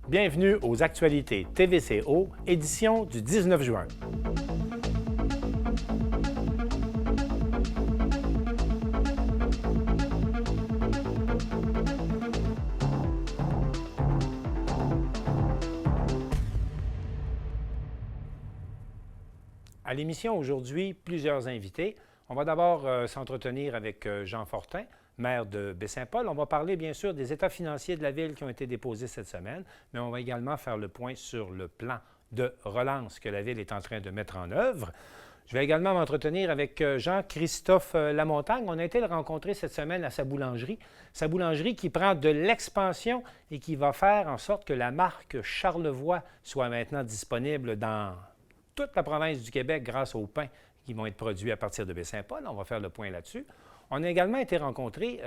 Bienvenue aux actualités TVCO, édition du 19 juin. À l'émission aujourd'hui, plusieurs invités. On va d'abord s'entretenir avec Jean Fortin, maire de Baie-Saint-Paul. On va parler bien sûr des états financiers de la ville qui ont été déposés cette semaine, mais on va également faire le point sur le plan de relance que la ville est en train de mettre en œuvre. Je vais également m'entretenir avec Jean-Christophe Lamontagne. On a été le rencontrer cette semaine à sa boulangerie qui prend de l'expansion et qui va faire en sorte que la marque Charlevoix soit maintenant disponible dans toute la province du Québec grâce aux pains qui vont être produits à partir de Baie-Saint-Paul. On va faire le point là-dessus. On a également été rencontrer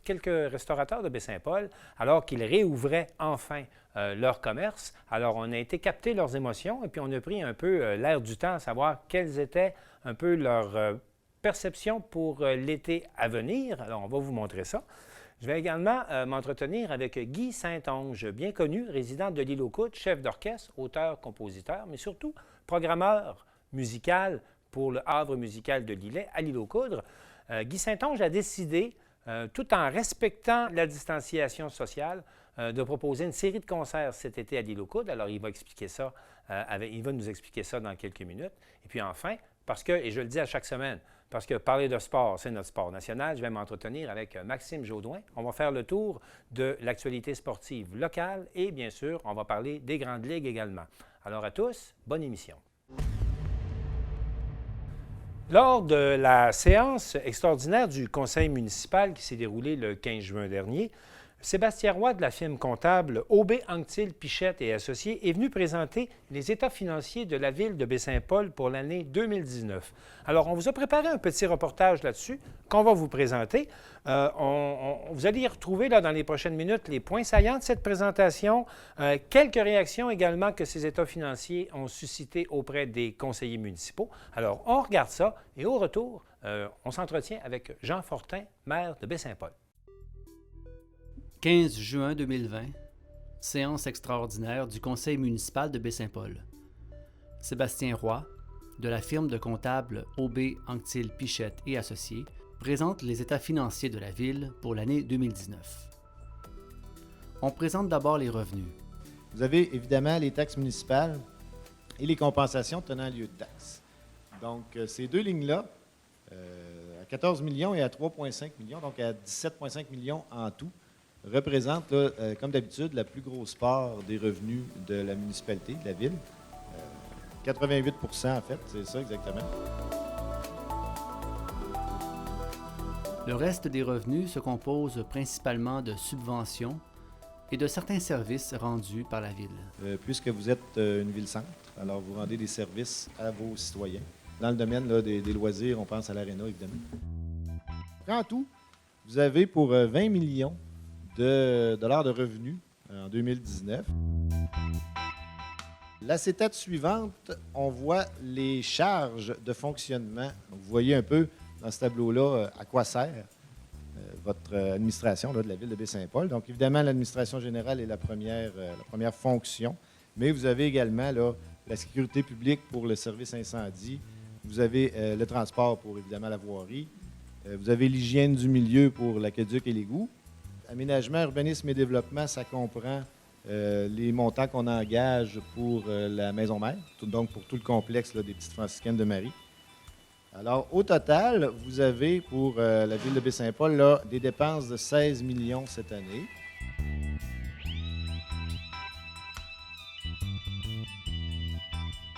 quelques restaurateurs de Baie-Saint-Paul alors qu'ils réouvraient enfin leur commerce. Alors, on a été capter leurs émotions et puis on a pris un peu l'air du temps à savoir quelles étaient un peu leurs perceptions pour l'été à venir. Alors, on va vous montrer ça. Je vais également m'entretenir avec Guy Saint-Onge, bien connu, résident de l'Île aux Coudres, chef d'orchestre, auteur, compositeur, mais surtout programmeur musical pour le Havre musical de Lillet à l'Île aux Coudres. Guy Saint-Onge a décidé, tout en respectant la distanciation sociale, de proposer une série de concerts cet été à l'Île aux Coudres. Alors, il va nous expliquer ça dans quelques minutes. Et puis enfin, parce que, et je le dis à chaque semaine, parce que parler de sport, c'est notre sport national, je vais m'entretenir avec Maxime Jaudoin. On va faire le tour de l'actualité sportive locale et bien sûr, on va parler des grandes ligues également. Alors à tous, bonne émission. Lors de la séance extraordinaire du conseil municipal qui s'est déroulée le 15 juin dernier, Sébastien Roy de la firme comptable Aubé Anctil Pichette et Associés est venu présenter les états financiers de la ville de Baie-Saint-Paul pour l'année 2019. Alors, on vous a préparé un petit reportage là-dessus qu'on va vous présenter. Vous allez y retrouver là, dans les prochaines minutes les points saillants de cette présentation, quelques réactions également que ces états financiers ont suscité auprès des conseillers municipaux. Alors, on regarde ça et au retour, on s'entretient avec Jean Fortin, maire de Baie-Saint-Paul. 15 juin 2020, séance extraordinaire du conseil municipal de Baie-Saint-Paul. Sébastien Roy, de la firme de comptable Aubé Anctil Pichette et Associés, présente les états financiers de la ville pour l'année 2019. On présente d'abord les revenus. Vous avez évidemment les taxes municipales et les compensations tenant lieu de taxes. Donc, ces deux lignes-là, à 14 millions et à 3,5 millions, donc à 17,5 millions en tout, représente, comme d'habitude, la plus grosse part des revenus de la municipalité, de la ville. 88 en fait, c'est ça exactement. Le reste des revenus se compose principalement de subventions et de certains services rendus par la ville. Puisque vous êtes une ville-centre, alors vous rendez des services à vos citoyens. Dans le domaine là, des loisirs, on pense à l'aréna, évidemment. En tout, vous avez pour 20 millions de dollars de revenus en 2019. L'acétate suivante, on voit les charges de fonctionnement. Donc, vous voyez un peu dans ce tableau-là à quoi sert votre administration là, de la ville de Baie-Saint-Paul. Donc, évidemment, l'administration générale est la première fonction, mais vous avez également là, la sécurité publique pour le service incendie. Vous avez le transport pour, évidemment, la voirie. Vous avez l'hygiène du milieu pour l'aqueduc et l'égout. Aménagement, urbanisme et développement, ça comprend les montants qu'on engage pour la maison mère, donc pour tout le complexe là, des Petites Franciscaines de Marie. Alors, au total, vous avez pour la ville de Baie-Saint-Paul là, des dépenses de 16 millions cette année.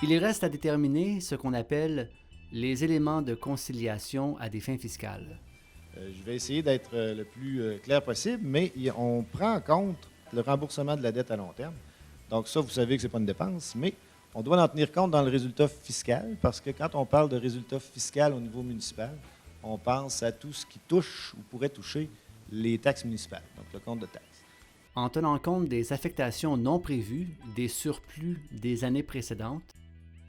Il reste à déterminer ce qu'on appelle les éléments de conciliation à des fins fiscales. Je vais essayer d'être le plus clair possible, mais on prend en compte le remboursement de la dette à long terme. Donc ça, vous savez que ce n'est pas une dépense, mais on doit en tenir compte dans le résultat fiscal, parce que quand on parle de résultat fiscal au niveau municipal, on pense à tout ce qui touche ou pourrait toucher les taxes municipales, donc le compte de taxes. En tenant compte des affectations non prévues, des surplus des années précédentes,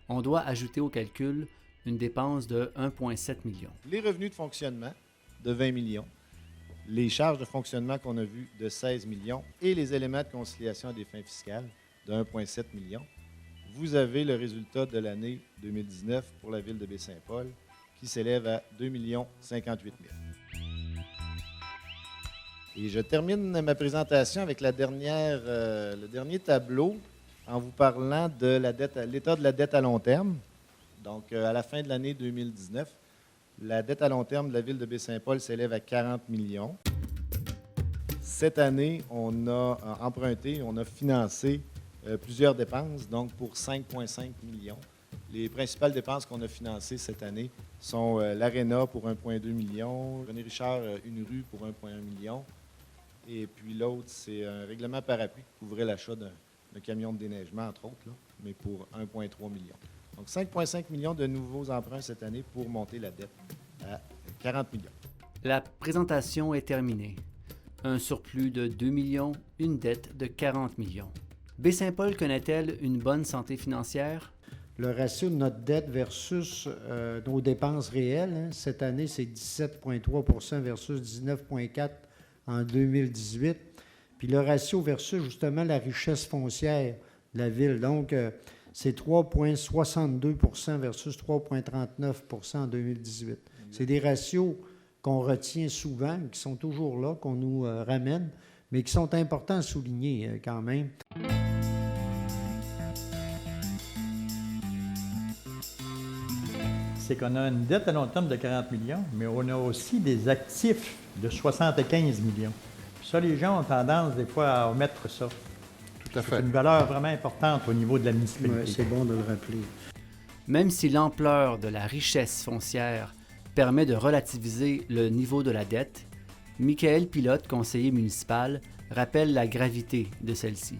on doit ajouter au calcul une dépense de 1,7 million. Les revenus de fonctionnement de 20 millions. les charges de fonctionnement qu'on a vues de 16 millions et les éléments de conciliation à des fins fiscales de 1,7 million, vous avez le résultat de l'année 2019 pour la ville de Baie-Saint-Paul qui s'élève à 2 058 000. Et je termine ma présentation avec le dernier tableau en vous parlant de l'état de la dette à long terme. Donc, à la fin de l'année 2019, la dette à long terme de la ville de Baie-Saint-Paul s'élève à 40 millions. Cette année, on a emprunté, on a financé plusieurs dépenses, donc pour 5,5 millions. Les principales dépenses qu'on a financées cette année sont l'Arena pour 1,2 million, René Richard, une rue pour 1,1 million, et puis l'autre, c'est un règlement parapluie qui couvrait l'achat d'un camion de déneigement, entre autres, là, mais pour 1,3 million. Donc 5,5 millions de nouveaux emprunts cette année pour monter la dette à 40 millions. La présentation est terminée. Un surplus de 2 millions, une dette de 40 millions. Baie-Saint-Paul connaît-elle une bonne santé financière? Le ratio de notre dette versus nos dépenses réelles, cette année, c'est 17,3 versus 19,4 en 2018. Puis le ratio versus justement la richesse foncière de la ville. Donc, c'est 3,62 versus 3,39 en 2018. C'est des ratios qu'on retient souvent, qui sont toujours là, qu'on nous ramène, mais qui sont importants à souligner quand même. C'est qu'on a une dette à long terme de 40 millions, mais on a aussi des actifs de 75 millions. Puis ça, les gens ont tendance des fois à omettre ça. Tout à fait. C'est une valeur vraiment importante au niveau de la municipalité. Ouais, c'est bon de le rappeler. Même si l'ampleur de la richesse foncière permet de relativiser le niveau de la dette, Michael Pilote, conseiller municipal, rappelle la gravité de celle-ci.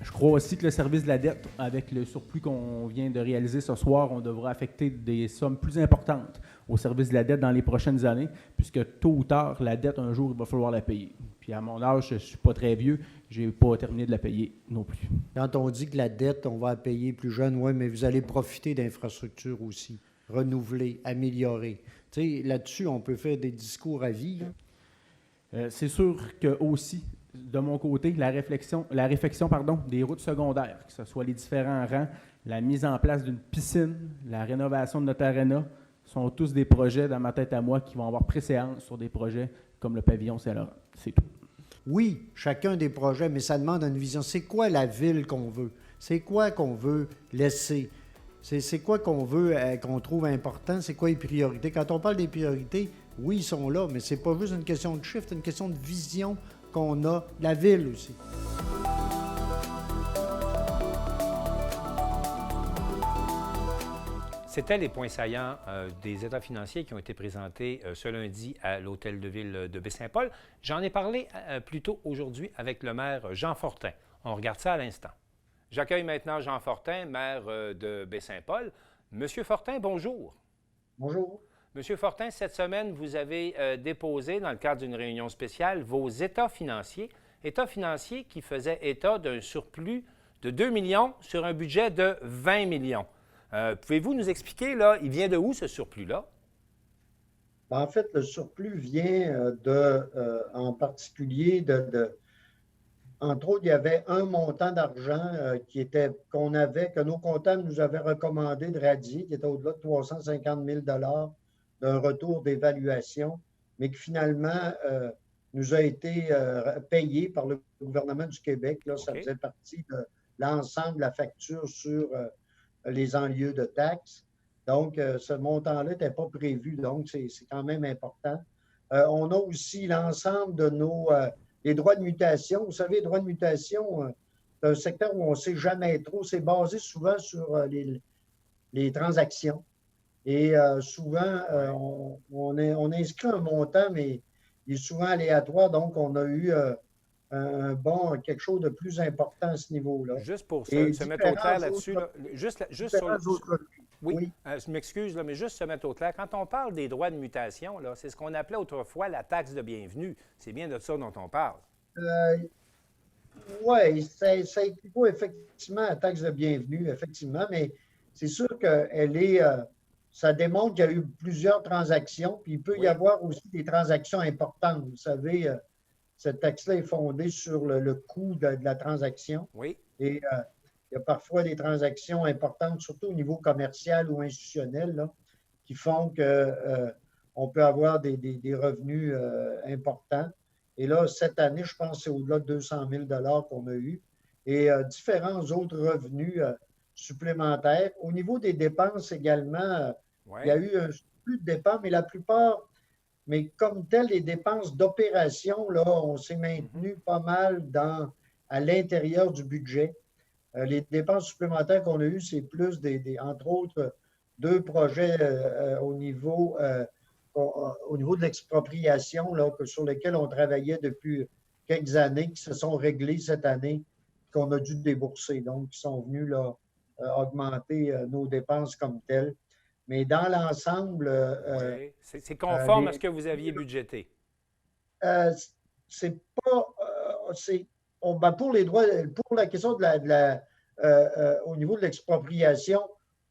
Je crois aussi que le service de la dette, avec le surplus qu'on vient de réaliser ce soir, on devra affecter des sommes plus importantes au service de la dette dans les prochaines années, puisque tôt ou tard, la dette, un jour, il va falloir la payer. Puis à mon âge, je ne suis pas très vieux, je n'ai pas terminé de la payer non plus. Quand on dit que la dette, on va la payer plus jeune, oui, mais vous allez profiter d'infrastructures aussi, renouveler, améliorer. Tu sais, là-dessus, on peut faire des discours à vie. C'est sûr que aussi, de mon côté, la réflexion des routes secondaires, que ce soit les différents rangs, la mise en place d'une piscine, la rénovation de notre aréna, sont tous des projets dans ma tête à moi qui vont avoir préséance sur des projets comme le pavillon Saint-Laurent. C'est tout. Oui, chacun des projets, mais ça demande une vision. C'est quoi la ville qu'on veut? C'est quoi qu'on veut laisser? C'est quoi qu'on veut, qu'on trouve important? C'est quoi les priorités? Quand on parle des priorités, oui, ils sont là, mais c'est pas juste une question de chiffre, c'est une question de vision qu'on a de la ville aussi. C'était les points saillants des états financiers qui ont été présentés ce lundi à l'Hôtel de Ville de Baie-Saint-Paul. J'en ai parlé plus tôt aujourd'hui avec le maire Jean Fortin. On regarde ça à l'instant. J'accueille maintenant Jean Fortin, maire de Baie-Saint-Paul. Monsieur Fortin, bonjour. Bonjour. Monsieur Fortin, cette semaine, vous avez déposé, dans le cadre d'une réunion spéciale, vos états financiers qui faisaient état d'un surplus de 2 millions sur un budget de 20 millions. Pouvez-vous nous expliquer, là, il vient de où ce surplus-là? En fait, le surplus vient en particulier entre autres, il y avait un montant d'argent que nos comptables nous avaient recommandé de radier, qui était au-delà de 350 000 d'un retour d'évaluation, mais qui finalement nous a été payé par le gouvernement du Québec. Là, ça faisait partie de l'ensemble de la facture sur les enlieux de taxes. Donc, ce montant-là n'était pas prévu, donc c'est quand même important. On a aussi l'ensemble de les droits de mutation. Vous savez, les droits de mutation, c'est un secteur où on ne sait jamais trop. C'est basé souvent sur les transactions. Et souvent, on inscrit un montant, mais il est souvent aléatoire. Donc, on a eu quelque chose de plus important à ce niveau-là. Juste pour se mettre au clair là-dessus, juste sur le... Oui, je m'excuse, mais juste se mettre au clair. Quand on parle des droits de mutation, c'est ce qu'on appelait autrefois la taxe de bienvenue. C'est bien de ça dont on parle. Oui, ça équivaut effectivement à la taxe de bienvenue, effectivement, mais c'est sûr qu'elle est ça démontre qu'il y a eu plusieurs transactions, puis il peut y avoir aussi des transactions importantes. Vous savez, ce taxe-là est fondé sur le coût de la transaction. Oui. Et il y a parfois des transactions importantes, surtout au niveau commercial ou institutionnel, là, qui font qu'on peut avoir des revenus importants. Et là, cette année, je pense que c'est au-delà de 200 000 qu'on a eu. Et différents autres revenus supplémentaires. Au niveau des dépenses également, il y a eu plus de dépenses, mais la plupart, mais comme tel, les dépenses d'opération, là, on s'est maintenu pas mal à l'intérieur du budget. Les dépenses supplémentaires qu'on a eues, c'est plus entre autres, 2 projets au niveau de l'expropriation sur lesquels on travaillait depuis quelques années, qui se sont réglés cette année, qu'on a dû débourser. Donc, qui sont venus là, augmenter nos dépenses comme telles. Mais dans l'ensemble... oui. C'est conforme à ce que vous aviez budgété. C'est pas... pour les droits, pour la question au niveau de l'expropriation,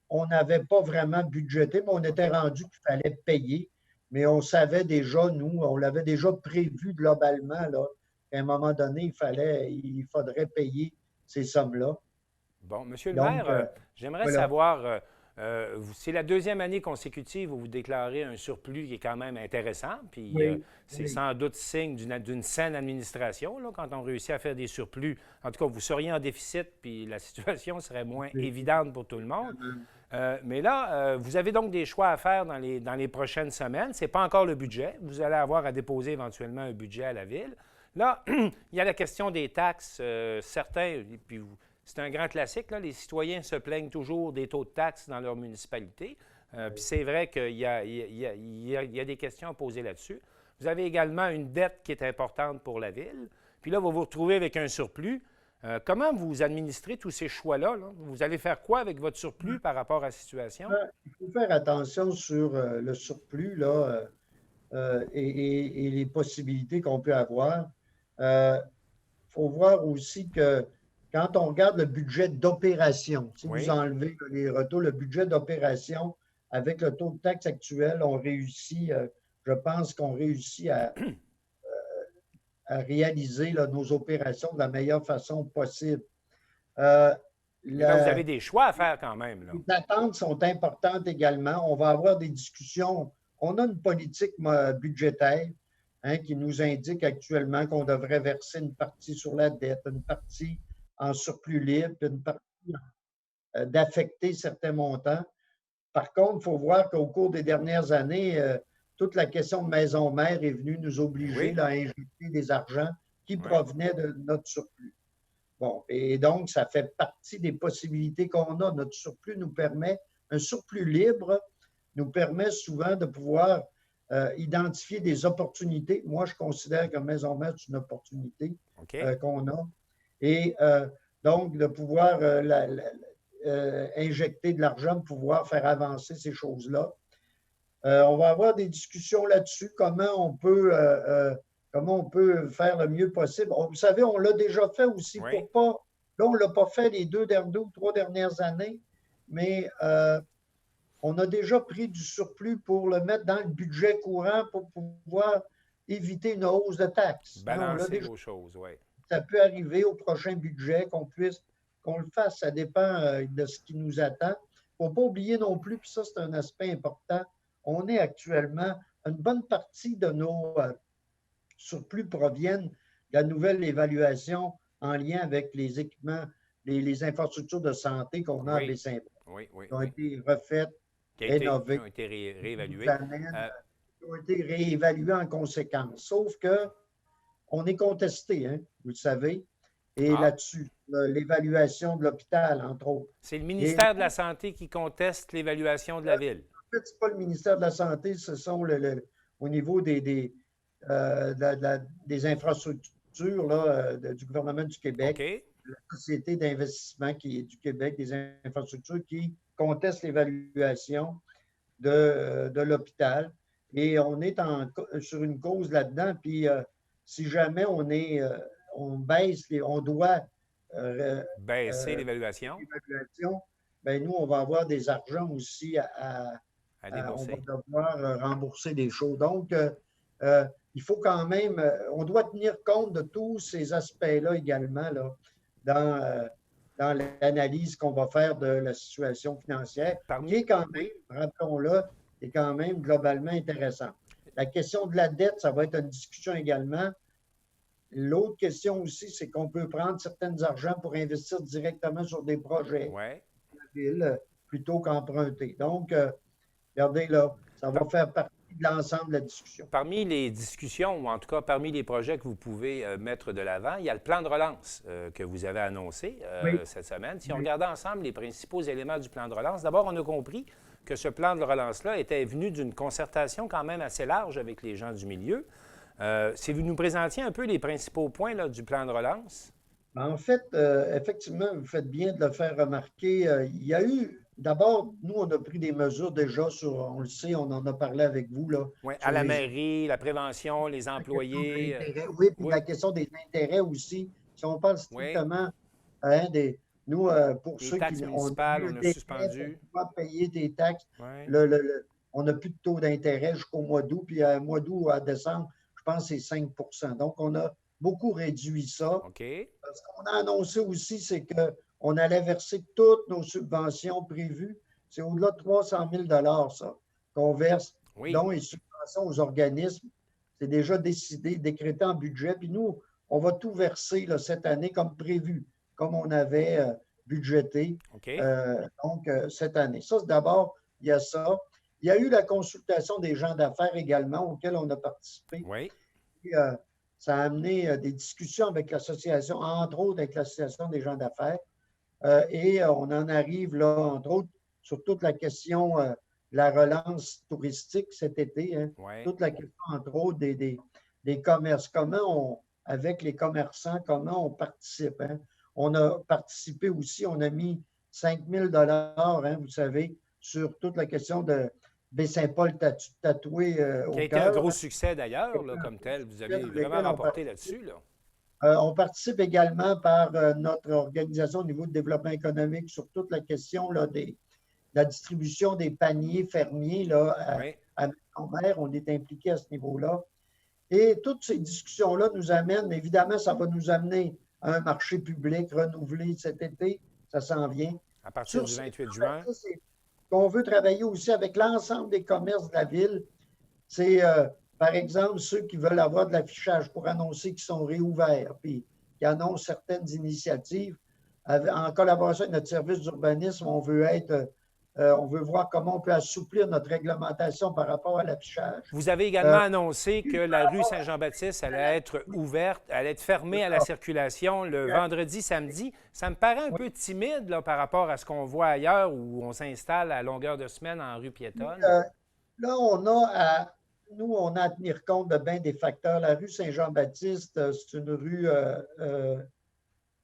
on n'avait pas vraiment budgété, mais on était rendu qu'il fallait payer. Mais on savait déjà, nous, on l'avait déjà prévu globalement, là, qu'à un moment donné, il faudrait payer ces sommes-là. Bon, Monsieur le maire, j'aimerais savoir, c'est la 2e année consécutive où vous déclarez un surplus qui est quand même intéressant, puis c'est sans doute signe d'une saine administration, là, quand on réussit à faire des surplus. En tout cas, vous seriez en déficit, puis la situation serait moins évidente pour tout le monde. Mais là, vous avez donc des choix à faire dans les prochaines semaines. Ce n'est pas encore le budget. Vous allez avoir à déposer éventuellement un budget à la Ville. Là, il y a la question des taxes. Certains, puis c'est un grand classique, là, les citoyens se plaignent toujours des taux de taxes dans leur municipalité. Puis c'est vrai qu'il y a des questions à poser là-dessus. Vous avez également une dette qui est importante pour la Ville. Puis là, vous vous retrouvez avec un surplus. Comment vous administrez tous ces choix-là, là? Vous allez faire quoi avec votre surplus par rapport à la situation? Il faut faire attention sur le surplus là, et les possibilités qu'on peut avoir. Il faut voir aussi que quand on regarde le budget d'opération, si vous enlevez les retours, le budget d'opération, avec le taux de taxe actuel, on réussit, je pense qu'on réussit à réaliser là, nos opérations de la meilleure façon possible. Là, vous avez des choix à faire quand même. Là. Les attentes sont importantes également. On va avoir des discussions. On a une politique budgétaire qui nous indique actuellement qu'on devrait verser une partie sur la dette, une partie en surplus libre, une partie d'affecter certains montants. Par contre, il faut voir qu'au cours des dernières années, toute la question de maison mère est venue nous obliger à injecter des argents qui provenaient de notre surplus. Bon, et donc, ça fait partie des possibilités qu'on a. Notre surplus nous permet, un surplus libre nous permet souvent de pouvoir identifier des opportunités. Moi, je considère que maison mère, c'est une opportunité qu'on a. Et donc, de pouvoir injecter de l'argent, de pouvoir faire avancer ces choses-là. On va avoir des discussions là-dessus, comment on peut faire le mieux possible. Vous savez, on l'a déjà fait aussi pour pas... Là, on ne l'a pas fait les 2 ou 3 dernières années, mais on a déjà pris du surplus pour le mettre dans le budget courant pour pouvoir éviter une hausse de taxes. Balancer vos choses, oui. Ça peut arriver au prochain budget qu'on le fasse. Ça dépend de ce qui nous attend. Il ne faut pas oublier non plus, puis ça, c'est un aspect important, on est actuellement, une bonne partie de nos surplus proviennent de la nouvelle évaluation en lien avec les équipements, les infrastructures de santé qu'on a à Baie-Saint-Paul. Qui ont été refaites, rénovées. Qui ont été réévaluées. Qui ont été réévaluées en conséquence. Sauf qu'on est contesté, hein, vous le savez. Et là-dessus, l'évaluation de l'hôpital, entre autres. C'est le ministère de la Santé qui conteste l'évaluation de la Ville. En fait, ce n'est pas le ministère de la Santé, ce sont au niveau des infrastructures là, du gouvernement du Québec, la Société d'investissement du Québec, des infrastructures qui conteste l'évaluation de l'hôpital. Et on est sur une cause là-dedans. Puis si jamais on baisse, on doit baisser l'évaluation. Bien, nous, on va avoir des argents aussi à on va débourser. devoir rembourser des choses. Donc, il faut quand même, on doit tenir compte de tous ces aspects-là également là, dans l'analyse qu'on va faire de la situation financière, qui est quand même, rappelons-le, est quand même globalement intéressant. La question de la dette, ça va être une discussion également. L'autre question aussi, c'est qu'on peut prendre certains argents pour investir directement sur des projets Ouais. de la ville plutôt qu'emprunter. Donc, regardez là, ça va faire partie de l'ensemble de la discussion. Parmi les discussions, ou en tout cas parmi les projets que vous pouvez mettre de l'avant, il y a le plan de relance que vous avez annoncé Oui. cette semaine. Si on Oui. regardait ensemble les principaux éléments du plan de relance, d'abord, on a compris que ce plan de relance-là était venu d'une concertation quand même assez large avec les gens du milieu. Si vous nous présentiez un peu les principaux points là, du plan de relance. En fait, effectivement, vous faites bien de le faire remarquer. Il y a eu, d'abord, nous, on a pris des mesures déjà sur, on le sait, on en a parlé avec vous, là, Oui, à sur la les mairie, la prévention, les la question de employés. l'intérêt. Oui, puis Oui, la question des intérêts aussi. Si on parle oui. strictement, hein, nous, pour Les ceux qui taxes ont municipales, eu un on a délai pour suspendu. pouvoir payer des taxes, Oui. on n'a plus de taux d'intérêt jusqu'au mois d'août, puis à mois d'août à décembre, je pense que c'est 5 Donc, on a beaucoup réduit ça. OK. Ce qu'on a annoncé aussi, c'est qu'on allait verser toutes nos subventions prévues. C'est au-delà de 300 000 ça, qu'on verse, Oui. dont les subventions aux organismes. C'est déjà décidé, décrété en budget. Puis nous, on va tout verser là, cette année comme prévu, comme on avait budgété OK. cette année. Ça, d'abord, il y a ça. Il y a eu la consultation des gens d'affaires également, auquel on a participé. Oui. Puis, ça a amené des discussions avec l'association, entre autres avec l'association des gens d'affaires. Et on en arrive là, entre autres, sur toute la question de la relance touristique cet été. Hein, Oui. toute la question, entre autres, des commerces. Avec les commerçants, comment on participe. Hein? On a participé aussi, on a mis 5 000 hein, vous savez, sur toute la question de Baie-Saint-Paul tatoué Qui au a été un cœur. gros Hein. succès d'ailleurs, là, comme tel. Vous avez Sur vraiment lesquels on remporté participe. là-dessus. Là. On participe également par notre organisation au niveau de développement économique sur toute la question là, de la distribution des paniers fermiers là, Oui. à Maison-Mère. On est impliqué à ce niveau-là. Et toutes ces discussions-là nous amènent, évidemment, ça va nous amener à un marché public renouvelé cet été. Ça s'en vient. À partir du 28 juin. On veut travailler aussi avec l'ensemble des commerces de la ville. C'est, par exemple, ceux qui veulent avoir de l'affichage pour annoncer qu'ils sont réouverts, puis qui annoncent certaines initiatives. En collaboration avec notre service d'urbanisme, on veut voir comment on peut assouplir notre réglementation par rapport à l'affichage. Vous avez également annoncé que la rue Saint-Jean-Baptiste allait être ouverte, allait être fermée à la circulation le vendredi, samedi. Ça me paraît un peu timide là, par rapport à ce qu'on voit ailleurs où on s'installe à longueur de semaine en rue piétonne. Là, on a à tenir compte de bien des facteurs. La rue Saint-Jean-Baptiste, c'est une rue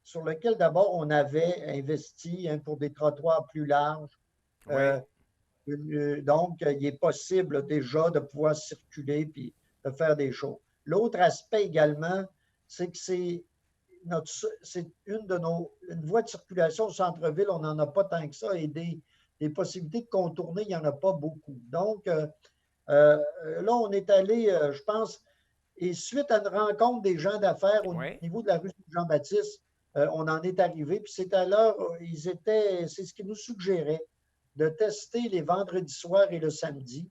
sur laquelle d'abord on avait investi pour des trottoirs plus larges. Donc, il est possible déjà de pouvoir circuler puis de faire des choses. L'autre aspect également, c'est que c'est une voie de circulation au centre-ville, on n'en a pas tant que ça, et des possibilités de contourner, il n'y en a pas beaucoup. Donc, là, on est allé, je pense, et suite à une rencontre des gens d'affaires au niveau de la rue Jean-Baptiste, on en est arrivé, puis c'est à l'heure, c'est ce qu'ils nous suggéraient, de tester les vendredis soirs et le samedi.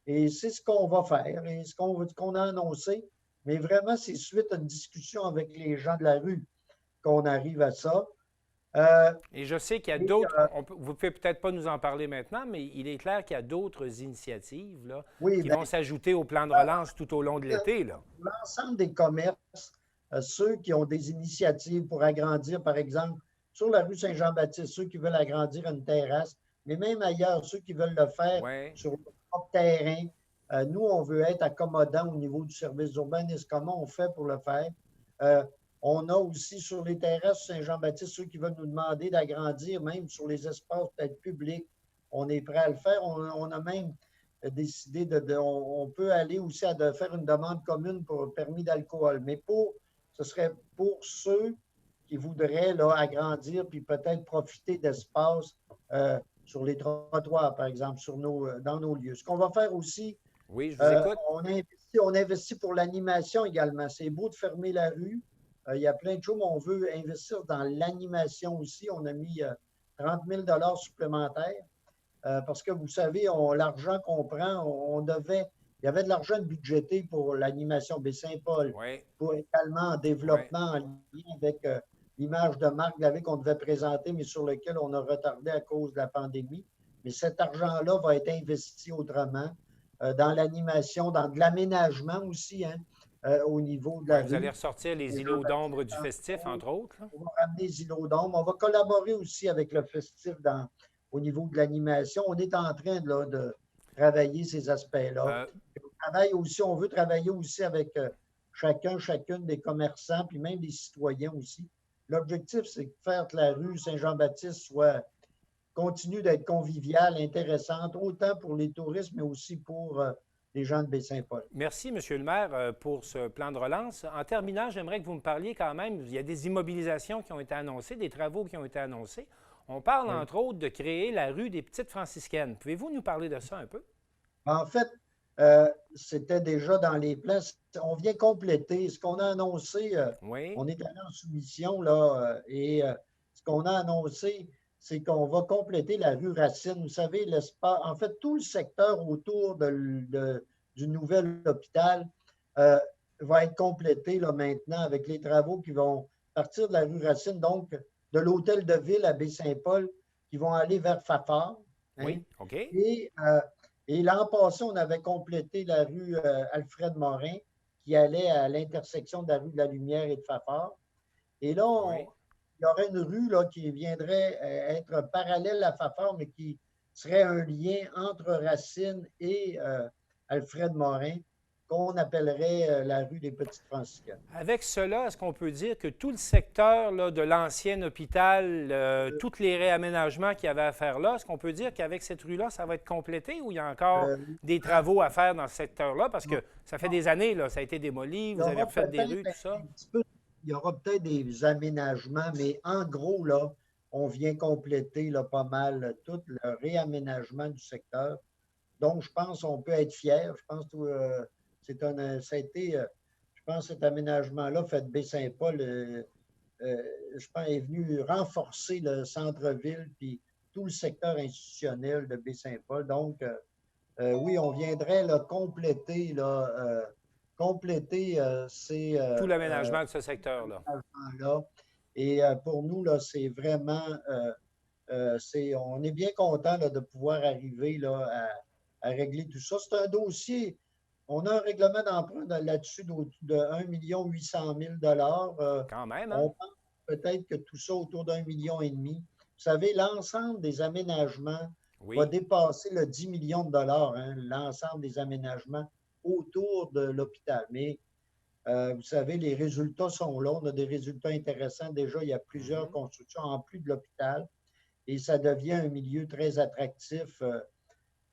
Et c'est ce qu'on va faire, et ce qu'on a annoncé. Mais vraiment, c'est suite à une discussion avec les gens de la rue qu'on arrive à ça. Et je sais qu'il y a d'autres, vous ne pouvez peut-être pas nous en parler maintenant, mais il est clair qu'il y a d'autres initiatives là, qui vont s'ajouter au plan de relance tout au long de l'été. L'ensemble des commerces, ceux qui ont des initiatives pour agrandir, par exemple, sur la rue Saint-Jean-Baptiste, ceux qui veulent agrandir une terrasse, mais même ailleurs, ceux qui veulent le faire sur leur propre terrain. Nous, on veut être accommodant au niveau du service d'urbanisme. Comment on fait pour le faire? On a aussi sur les terrasses Saint-Jean-Baptiste ceux qui veulent nous demander d'agrandir, même sur les espaces peut-être publics. On est prêt à le faire. On a même décidé on peut aller aussi à faire une demande commune pour le permis d'alcool. Mais ce serait pour ceux qui voudraient là, agrandir puis peut-être profiter d'espaces sur les trottoirs, par exemple, dans nos lieux. Ce qu'on va faire aussi, Oui, je vous écoute. on investit pour l'animation également. C'est beau de fermer la rue. Il y a plein de choses, mais on veut investir dans l'animation aussi. On a mis 30 000 supplémentaires parce que vous savez, l'argent qu'on prend, il y avait de l'argent budgété pour l'animation Baie-Saint-Paul, Oui, pour également en développement en lien avec l'image de marque qu'on devait présenter, mais sur lequel on a retardé à cause de la pandémie. Mais cet argent-là va être investi autrement dans l'animation, dans de l'aménagement aussi, hein, au niveau de la ouais, vous rue. allez ressortir les îlots d'ombre du festif, entre autres. Là. On va ramener les îlots d'ombre. On va collaborer aussi avec le festif au niveau de l'animation. On est en train là, de travailler ces aspects-là. On veut travailler aussi avec chacune des commerçants, puis même des citoyens aussi. L'objectif, c'est de faire que la rue Saint-Jean-Baptiste continue d'être conviviale, intéressante, autant pour les touristes, mais aussi pour les gens de Baie-Saint-Paul. Merci, M. le maire, pour ce plan de relance. En terminant, j'aimerais que vous me parliez quand même, il y a des immobilisations qui ont été annoncées, des travaux qui ont été annoncés. On parle, entre autres, de créer la rue des Petites Franciscaines. Pouvez-vous nous parler de ça un peu? En fait, c'était déjà dans les plans. On vient compléter ce qu'on a annoncé. Oui. On est allé en soumission, là, et ce qu'on a annoncé, c'est qu'on va compléter la rue Racine. Vous savez, l'espace, en fait, tout le secteur autour du nouvel hôpital va être complété là, maintenant avec les travaux qui vont partir de la rue Racine, donc de l'hôtel de ville à Baie-Saint-Paul, qui vont aller vers Fafard. Hein? Oui, OK. Et l'an passé, on avait complété la rue Alfred Morin, qui allait à l'intersection de la rue de la Lumière et de Fafard. Et là, il y aurait une rue là, qui viendrait être parallèle à Fafard, mais qui serait un lien entre Racine et Alfred Morin, qu'on appellerait la rue des Petites Franciscaines. Avec cela, est-ce qu'on peut dire que tout le secteur là, de l'ancien hôpital, tous les réaménagements qu'il y avait à faire là, est-ce qu'on peut dire qu'avec cette rue-là, ça va être complété ou il y a encore des travaux à faire dans ce secteur-là? Parce que ça fait des années, là, ça a été démoli, vous avez refait des rues, tout ça. Il y aura peut-être des aménagements, mais en gros, là, on vient compléter là, pas mal tout le réaménagement du secteur. Donc, je pense qu'on peut être fiers. Je pense que ça a été, je pense que cet aménagement-là, fait de Baie-Saint-Paul, je pense, est venu renforcer le centre-ville puis tout le secteur institutionnel de Baie-Saint-Paul. Donc, oui, on viendrait là, compléter tout l'aménagement de ce secteur-là. Et pour nous, là, c'est vraiment, on est bien content là, de pouvoir arriver là, à régler tout ça. C'est un dossier. On a un règlement d'emprunt là-dessus de 1 800 000 $. Quand même, hein? On pense peut-être que tout ça autour d'1,5 million. Vous savez, l'ensemble des aménagements va dépasser le 10 millions de dollars, hein, l'ensemble des aménagements autour de l'hôpital. Mais vous savez, les résultats sont là. On a des résultats intéressants. Déjà, il y a plusieurs constructions en plus de l'hôpital et ça devient un milieu très attractif.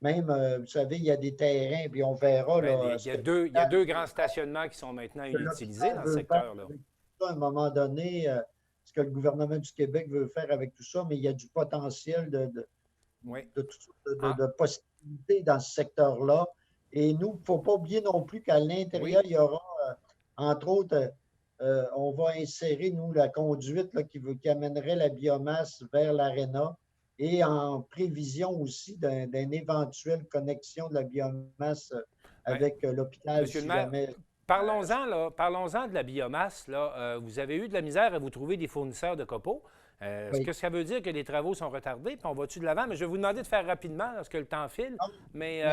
Même, vous savez, il y a des terrains, puis on verra. Là, il y a deux grands stationnements qui sont maintenant inutilisés dans ce secteur-là. À un moment donné, ce que le gouvernement du Québec veut faire avec tout ça, mais il y a du potentiel de possibilités dans ce secteur-là. Et nous, il ne faut pas oublier non plus qu'à l'intérieur, il y aura, entre autres, on va insérer, nous, la conduite là, qui amènerait la biomasse vers l'aréna et en prévision aussi d'une éventuelle connexion de la biomasse avec l'hôpital. Monsieur le maire, parlons-en de la biomasse. Là. Vous avez eu de la misère à vous trouver des fournisseurs de copeaux. Est-ce que ça veut dire que les travaux sont retardés? Puis on va-tu de l'avant? Mais je vais vous demander de faire rapidement parce que le temps file. Mais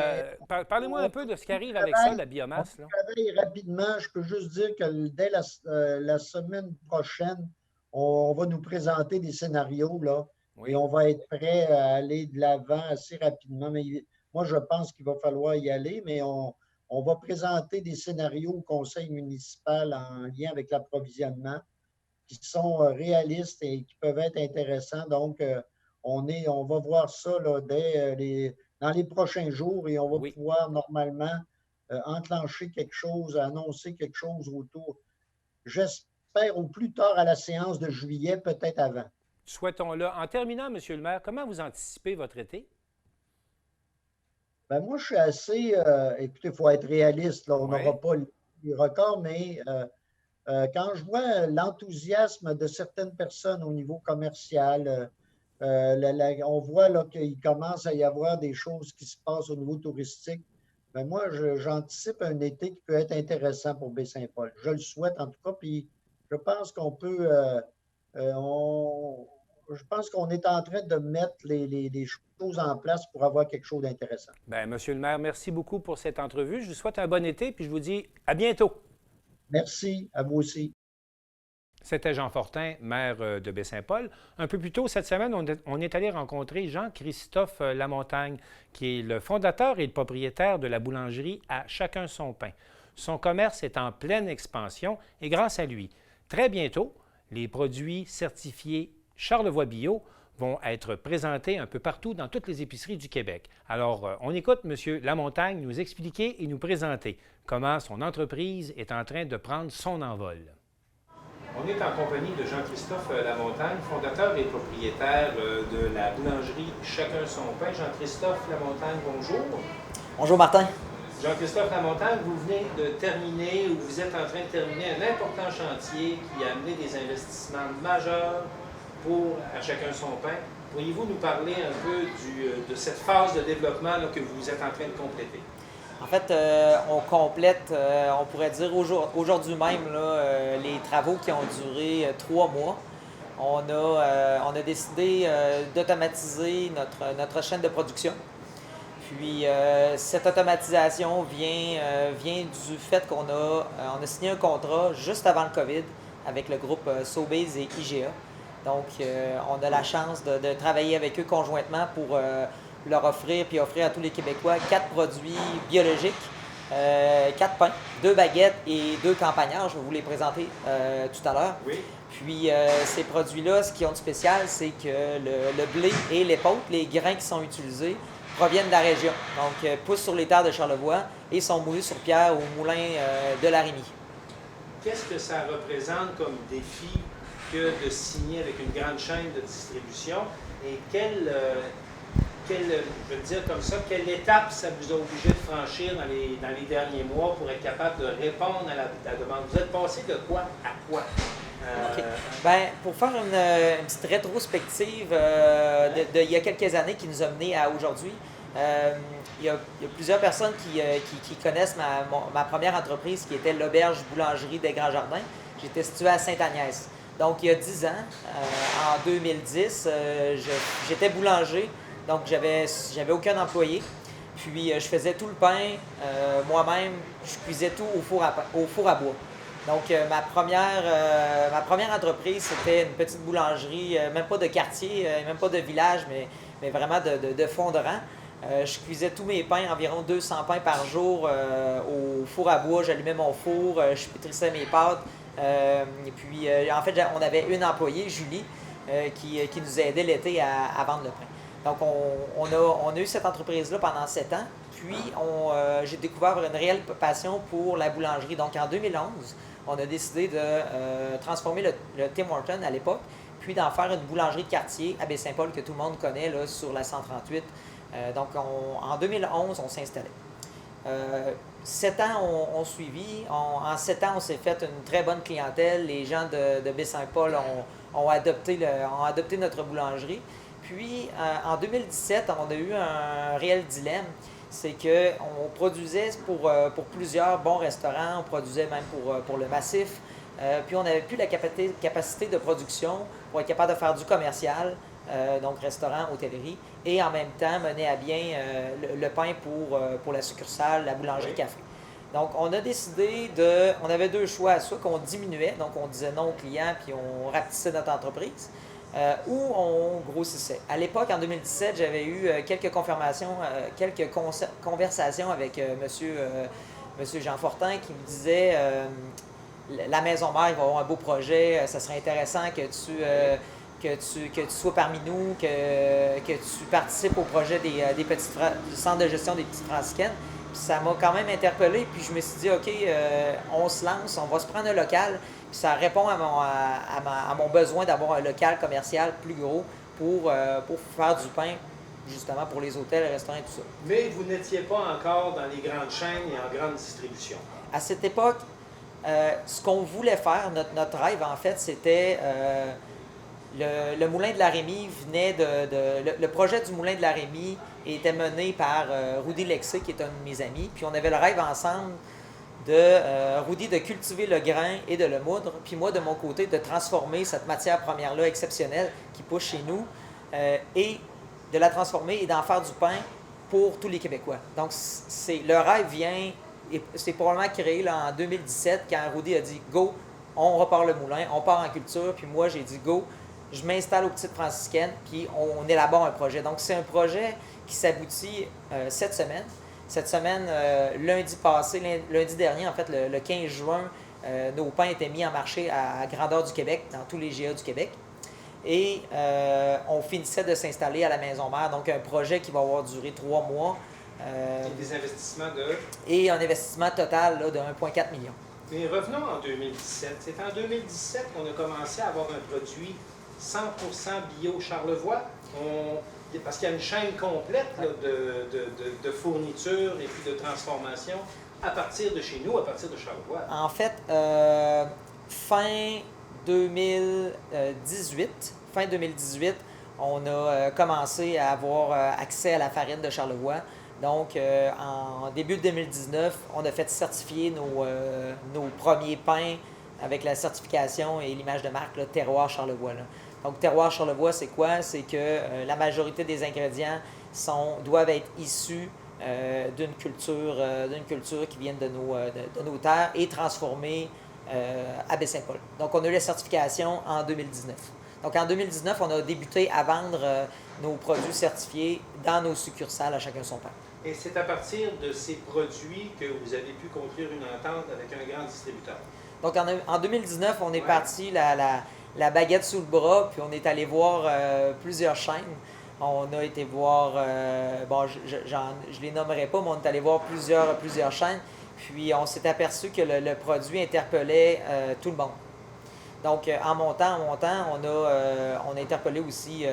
parlez-moi un peu de ce qui arrive avec ça, la biomasse. On travaille rapidement. Je peux juste dire que dès la semaine prochaine, on va nous présenter des scénarios là, et on va être prêt à aller de l'avant assez rapidement. Mais moi, je pense qu'il va falloir y aller, mais on va présenter des scénarios au conseil municipal en lien avec l'approvisionnement, qui sont réalistes et qui peuvent être intéressants. Donc, on va voir ça là, dans les prochains jours et on va pouvoir normalement enclencher quelque chose, annoncer quelque chose autour, j'espère au plus tard à la séance de juillet, peut-être avant. Souhaitons-le. En terminant, M. le maire, comment vous anticipez votre été? Ben moi, je suis assez. Écoutez, il faut être réaliste, là, on Ouais. n'aura pas les records, mais quand je vois l'enthousiasme de certaines personnes au niveau commercial, on voit là, qu'il commence à y avoir des choses qui se passent au niveau touristique. Ben moi, j'anticipe un été qui peut être intéressant pour Baie-Saint-Paul. Je le souhaite en tout cas, puis je pense qu'on peut. Je pense qu'on est en train de mettre les choses en place pour avoir quelque chose d'intéressant. Bien, Monsieur le maire, merci beaucoup pour cette entrevue. Je vous souhaite un bon été, puis je vous dis à bientôt. Merci, à vous aussi. C'était Jean Fortin, maire de Baie-Saint-Paul. Un peu plus tôt cette semaine, on est allé rencontrer Jean-Christophe Lamontagne, qui est le fondateur et le propriétaire de la boulangerie à Chacun son pain. Son commerce est en pleine expansion et grâce à lui, très bientôt, les produits certifiés Charlevoix Bio vont être présentés un peu partout dans toutes les épiceries du Québec. Alors, on écoute M. Lamontagne nous expliquer et nous présenter comment son entreprise est en train de prendre son envol. On est en compagnie de Jean-Christophe Lamontagne, fondateur et propriétaire de la boulangerie Chacun son pain. Jean-Christophe Lamontagne, bonjour. Bonjour Martin. Jean-Christophe Lamontagne, vous venez de terminer ou vous êtes en train de terminer un important chantier qui a amené des investissements majeurs pour à Chacun son pain. Pourriez-vous nous parler un peu de cette phase de développement là, que vous êtes en train de compléter? En fait, on complète, on pourrait dire aujourd'hui même, là, les travaux qui ont duré 3 mois. On a décidé d'automatiser notre chaîne de production. Puis cette automatisation vient du fait qu'on a signé un contrat juste avant le COVID avec le groupe Sobeys et IGA. Donc, on a la chance de travailler avec eux conjointement pour leur offrir à tous les Québécois 4 produits biologiques, 4 pains, 2 baguettes et 2 campagnards. Je vais vous les présenter tout à l'heure. Oui. Puis, ces produits-là, ce qu'ils ont de spécial, c'est que le blé et l'épeautre, les grains qui sont utilisés, proviennent de la région. Donc, poussent sur les terres de Charlevoix et sont moulus sur pierre au moulin de Larémie. Qu'est-ce que ça représente comme défi que de signer avec une grande chaîne de distribution et quelle étape ça vous a obligé de franchir dans les derniers mois pour être capable de répondre à la demande? Vous êtes passé de quoi à quoi? OK. Bien, pour faire une petite rétrospective il y a quelques années qui nous a menés à aujourd'hui, il y a plusieurs personnes qui connaissent ma première entreprise qui était l'Auberge Boulangerie des Grands Jardins. J'étais situé à Sainte-Agnès. Donc, il y a 10 ans, en 2010, j'étais boulanger, donc j'avais aucun employé. Puis, je faisais tout le pain moi-même, je cuisais tout au four à bois. Donc, ma première entreprise, c'était une petite boulangerie, même pas de quartier, même pas de village, mais vraiment de fond de rang. Je cuisais tous mes pains, environ 200 pains par jour au four à bois. J'allumais mon four, je pétrissais mes pâtes. Et puis, en fait, on avait une employée, Julie, qui nous aidait l'été à vendre le pain. Donc, on a eu cette entreprise-là pendant 7 ans. Puis, j'ai découvert une réelle passion pour la boulangerie. Donc, en 2011, on a décidé de transformer le Tim Hortons à l'époque, puis d'en faire une boulangerie de quartier à Baie-Saint-Paul que tout le monde connaît là, sur la 138. Donc, en 2011, on s'installait. 7 ans ont suivi. En 7 ans, on s'est fait une très bonne clientèle. Les gens de Baie-Saint-Paul ont adopté notre boulangerie. Puis, en 2017, on a eu un réel dilemme. C'est qu'on produisait pour plusieurs bons restaurants, on produisait même pour le Massif. Puis, on n'avait plus la capacité de production pour être capable de faire du commercial, donc restaurant, hôtellerie, et en même temps mener à bien le pain pour la succursale, la boulangerie café. Donc, on a décidé on avait 2 choix, soit qu'on diminuait, donc on disait non aux clients, puis on rapetissait notre entreprise, ou on grossissait. À l'époque, en 2017, j'avais eu quelques confirmations, quelques conversations avec monsieur Jean Fortin qui me disait la Maison Mère, il va y avoir un beau projet, ça serait intéressant que tu sois parmi nous, que tu participes au projet du centre de gestion des petites franciscaines. Puis ça m'a quand même interpellé, puis je me suis dit, OK, on se lance, on va se prendre un local, Puis ça répond à mon besoin d'avoir un local commercial plus gros pour faire du pain, justement pour les hôtels, les restaurants et tout ça. Mais vous n'étiez pas encore dans les grandes chaînes et en grande distribution. À cette époque, ce qu'on voulait faire, notre rêve en fait, c'était le moulin de la Rémie venait le projet du moulin de la Rémie était mené par Rudy Lexé, qui est un de mes amis. Puis on avait le rêve ensemble de Rudy de cultiver le grain et de le moudre, puis moi de mon côté de transformer cette matière première-là exceptionnelle qui pousse chez nous et de la transformer et d'en faire du pain pour tous les Québécois. Donc le rêve vient, et c'est probablement créé là, en 2017 quand Rudy a dit « Go, on repart le moulin, on part en culture », puis moi j'ai dit « Go ». Je m'installe aux Petites Franciscaines, puis on élabore un projet. Donc, c'est un projet qui s'aboutit cette semaine. Cette semaine, lundi dernier, en fait, le 15 juin, nos pains étaient mis en marché à grandeur du Québec, dans tous les GA du Québec. Et on finissait de s'installer à la Maison Mère. Donc, un projet qui va avoir duré 3 mois. Et des investissements de... Et un investissement total là, de 1,4 million. Mais revenons en 2017. C'est en 2017 qu'on a commencé à avoir un produit 100% bio Charlevoix, parce qu'il y a une chaîne complète là, de fourniture et puis de transformation à partir de chez nous, à partir de Charlevoix. En fait, fin 2018, on a commencé à avoir accès à la farine de Charlevoix. Donc, en début de 2019, on a fait certifier nos premiers pains avec la certification et l'image de marque là, Terroir Charlevoix. Là. Donc, Terroir Charlevoix, c'est quoi? C'est que la majorité des ingrédients doivent être issus d'une culture qui vient de nos terres et transformés à Baie-Saint-Paul. Donc, on a eu la certification en 2019. Donc, en 2019, on a débuté à vendre nos produits certifiés dans nos succursales à chacun son pain. Et c'est à partir de ces produits que vous avez pu conclure une entente avec un grand distributeur. Donc, en 2019, on est parti la baguette sous le bras, puis on est allé voir plusieurs chaînes. On a été voir, je les nommerai pas, mais on est allé voir plusieurs chaînes. Puis on s'est aperçu que le produit interpellait tout le monde. Donc en montant, on a interpellé aussi.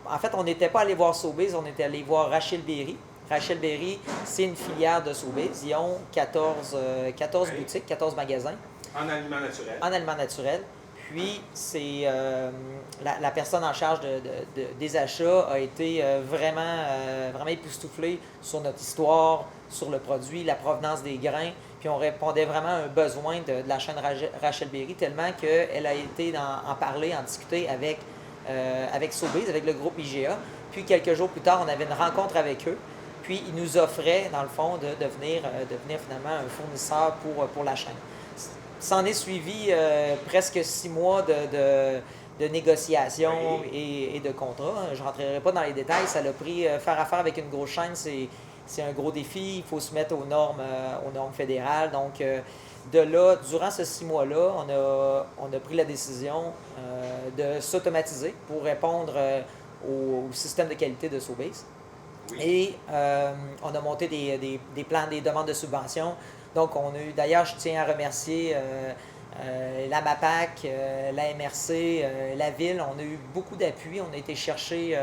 En fait, on n'était pas allé voir Sobeys, on était allé voir Rachel Berry. Rachel Berry, c'est une filière de Sobeys. Ils ont 14 boutiques, 14 magasins. En aliments naturels. En aliments naturels. Puis, c'est la personne en charge des achats a été vraiment époustouflée sur notre histoire, sur le produit, la provenance des grains. Puis, on répondait vraiment à un besoin de la chaîne Rachel Berry, tellement qu'elle a été en parler, en discuter avec Sobeys, avec le groupe IGA. Puis, quelques jours plus tard, on avait une rencontre avec eux. Puis, ils nous offraient, dans le fond, de devenir finalement un fournisseur pour la chaîne. S'en est suivi presque 6 mois de négociations et de contrats. Je ne rentrerai pas dans les détails. Ça l'a pris. Faire affaire avec une grosse chaîne, c'est un gros défi. Il faut se mettre aux normes fédérales. Donc, de là, durant ces 6 mois-là, on a pris la décision de s'automatiser pour répondre au système de qualité de Sobeys. Oui. Et on a monté des plans, des demandes de subvention. Donc, on a eu, d'ailleurs, je tiens à remercier la MAPAC, la MRC, la Ville. On a eu beaucoup d'appui. On a été chercher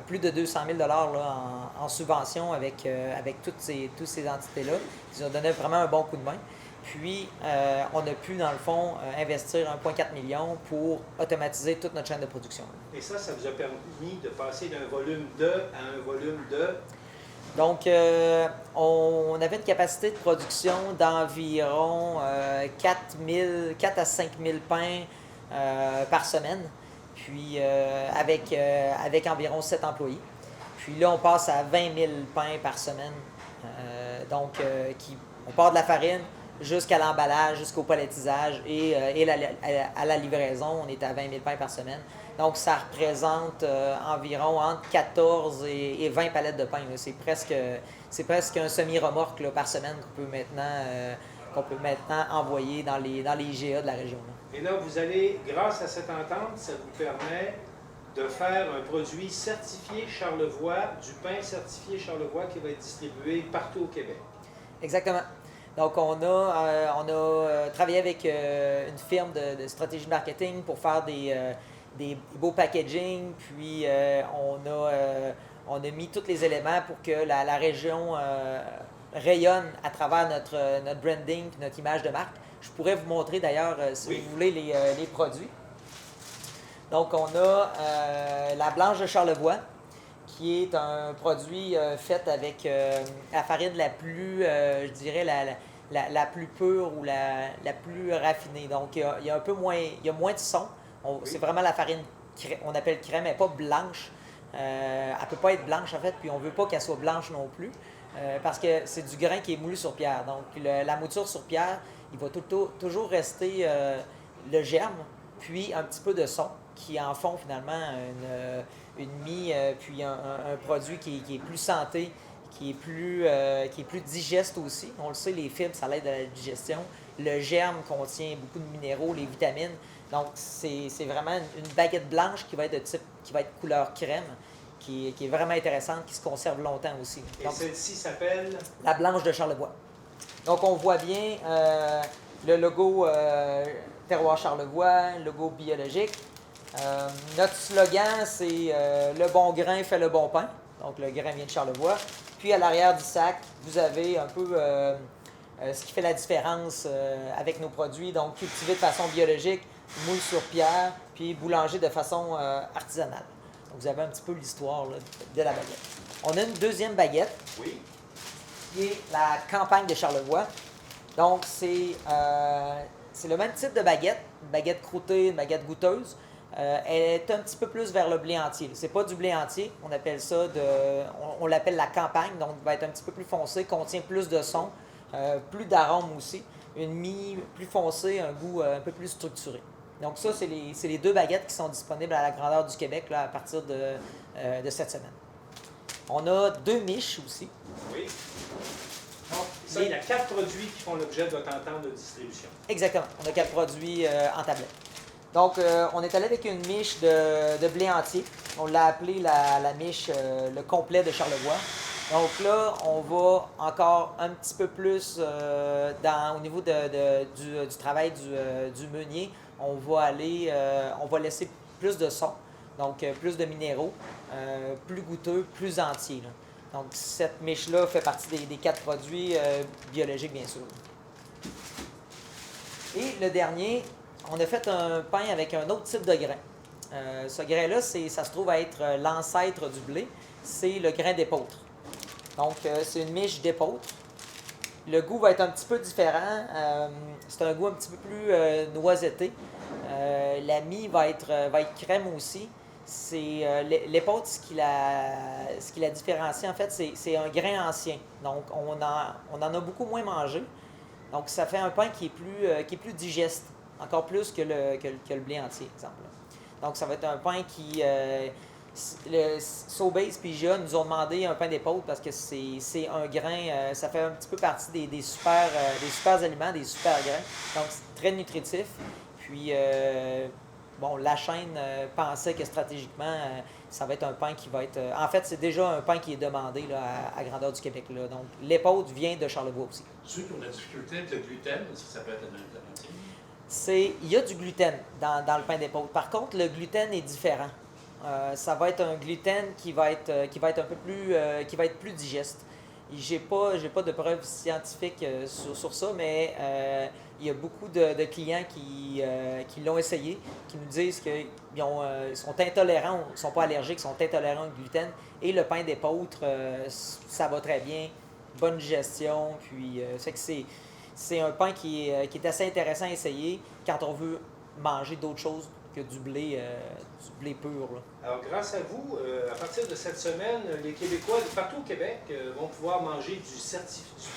plus de 200 000 là, en subvention avec toutes ces entités-là. Ils ont donné vraiment un bon coup de main. Puis, on a pu, dans le fond, investir 1,4 million pour automatiser toute notre chaîne de production. Et ça vous a permis de passer d'un volume de à un volume de... Donc, on avait une capacité de production d'environ 4 à 5 000 pains par semaine, puis avec environ 7 employés. Puis là, on passe à 20 000 pains par semaine. On part de la farine jusqu'à l'emballage, jusqu'au palettisage et à la livraison, on est à 20 000 pains par semaine. Donc, ça représente environ entre 14 et 20 palettes de pain. C'est presque un semi-remorque là, par semaine qu'on peut maintenant envoyer dans les IGA de la région. Là. Et là, vous allez, grâce à cette entente, ça vous permet de faire un produit certifié Charlevoix, du pain certifié Charlevoix qui va être distribué partout au Québec. Exactement. Donc, on a travaillé avec une firme de stratégie de marketing pour faire des beaux packaging, puis on a mis tous les éléments pour que la région rayonne à travers notre branding et notre image de marque. Je pourrais vous montrer d'ailleurs, si vous voulez, les produits. Donc, on a la blanche de Charlevoix, qui est un produit fait avec la farine la plus, je dirais, la plus pure ou la plus raffinée. Donc, il y a un peu moins, il y a moins de son. C'est vraiment la farine, on appelle crème, elle n'est pas blanche. Elle ne peut pas être blanche, en fait, puis on ne veut pas qu'elle soit blanche non plus, parce que c'est du grain qui est moulu sur pierre. Donc, la mouture sur pierre, il va toujours rester le germe, puis un petit peu de son, qui en font finalement une mie, puis un produit qui est plus santé, qui est plus digeste aussi. On le sait, les fibres, ça aide à la digestion. Le germe contient beaucoup de minéraux, les vitamines. Donc, c'est vraiment une baguette blanche qui va être couleur crème, qui est vraiment intéressante, qui se conserve longtemps aussi. Et celle-ci s'appelle? La blanche de Charlevoix. Donc, on voit bien le logo Terroir Charlevoix, le logo biologique. Notre slogan, c'est le bon grain fait le bon pain. Donc, le grain vient de Charlevoix. Puis, à l'arrière du sac, vous avez un peu ce qui fait la différence avec nos produits. Donc, cultivé de façon biologique, moule sur pierre, puis boulanger de façon artisanale. Donc, vous avez un petit peu l'histoire là, de la baguette. On a une deuxième baguette, qui est la campagne de Charlevoix. Donc, c'est le même type de baguette, une baguette croûtée, une baguette goûteuse. Elle est un petit peu plus vers le blé entier. C'est pas du blé entier, on appelle ça on l'appelle la campagne, donc va être un petit peu plus foncé, contient plus de son, plus d'arômes aussi, une mie plus foncée, un goût un peu plus structuré. Donc ça, c'est les deux baguettes qui sont disponibles à la grandeur du Québec là, à partir de cette semaine. On a 2 miches aussi. Oui. Donc, ça, il y a 4 produits qui font l'objet de votre entente de distribution. Exactement. On a 4 produits en tablette. Donc, on est allé avec une miche de blé entier. On l'a appelée la miche le complet de Charlevoix. Donc là, on va encore un petit peu plus au niveau du travail du meunier. On va laisser plus de son, donc plus de minéraux, plus goûteux, plus entier. Là. Donc, cette miche-là fait partie des 4 produits biologiques, bien sûr. Et le dernier, on a fait un pain avec un autre type de grain. Ce grain-là, ça se trouve à être l'ancêtre du blé. C'est le grain d'épeautre. Donc, c'est une miche d'épeautre. Le goût va être un petit peu différent. C'est un goût un petit peu plus noisetté. La mie va être crème aussi. L'épeautre, ce qui la différencie, en fait, c'est un grain ancien. Donc, on en a beaucoup moins mangé. Donc, ça fait un pain qui est plus digeste, encore plus que le blé entier, exemple. Donc, ça va être un pain qui... Sobeys et IGA nous ont demandé un pain d'épeautre parce que c'est un grain, ça fait un petit peu partie des super aliments, des super grains. Donc, c'est très nutritif. Puis, la chaîne pensait que stratégiquement, ça va être un pain qui va être... en fait, c'est déjà un pain qui est demandé là, à grandeur du Québec. Là. Donc, l'épeautre vient de Charlevoix aussi. Ceux qui ont de la difficulté avec le gluten, ça peut être une alternative? Il y a du gluten dans le pain d'épeautre. Par contre, le gluten est différent. Ça va être un gluten qui va être un peu plus qui va être plus digeste. J'ai pas de preuves scientifiques sur ça, mais il y a beaucoup de clients qui l'ont essayé, qui nous disent qu'ils sont intolérants, ils sont pas allergiques, ils sont intolérants au gluten. Et le pain d'épeautre, ça va très bien, bonne digestion, puis c'est un pain qui est assez intéressant à essayer quand on veut manger d'autres choses que du blé pur. Là. Alors, grâce à vous, à partir de cette semaine, les Québécois, partout au Québec, vont pouvoir manger du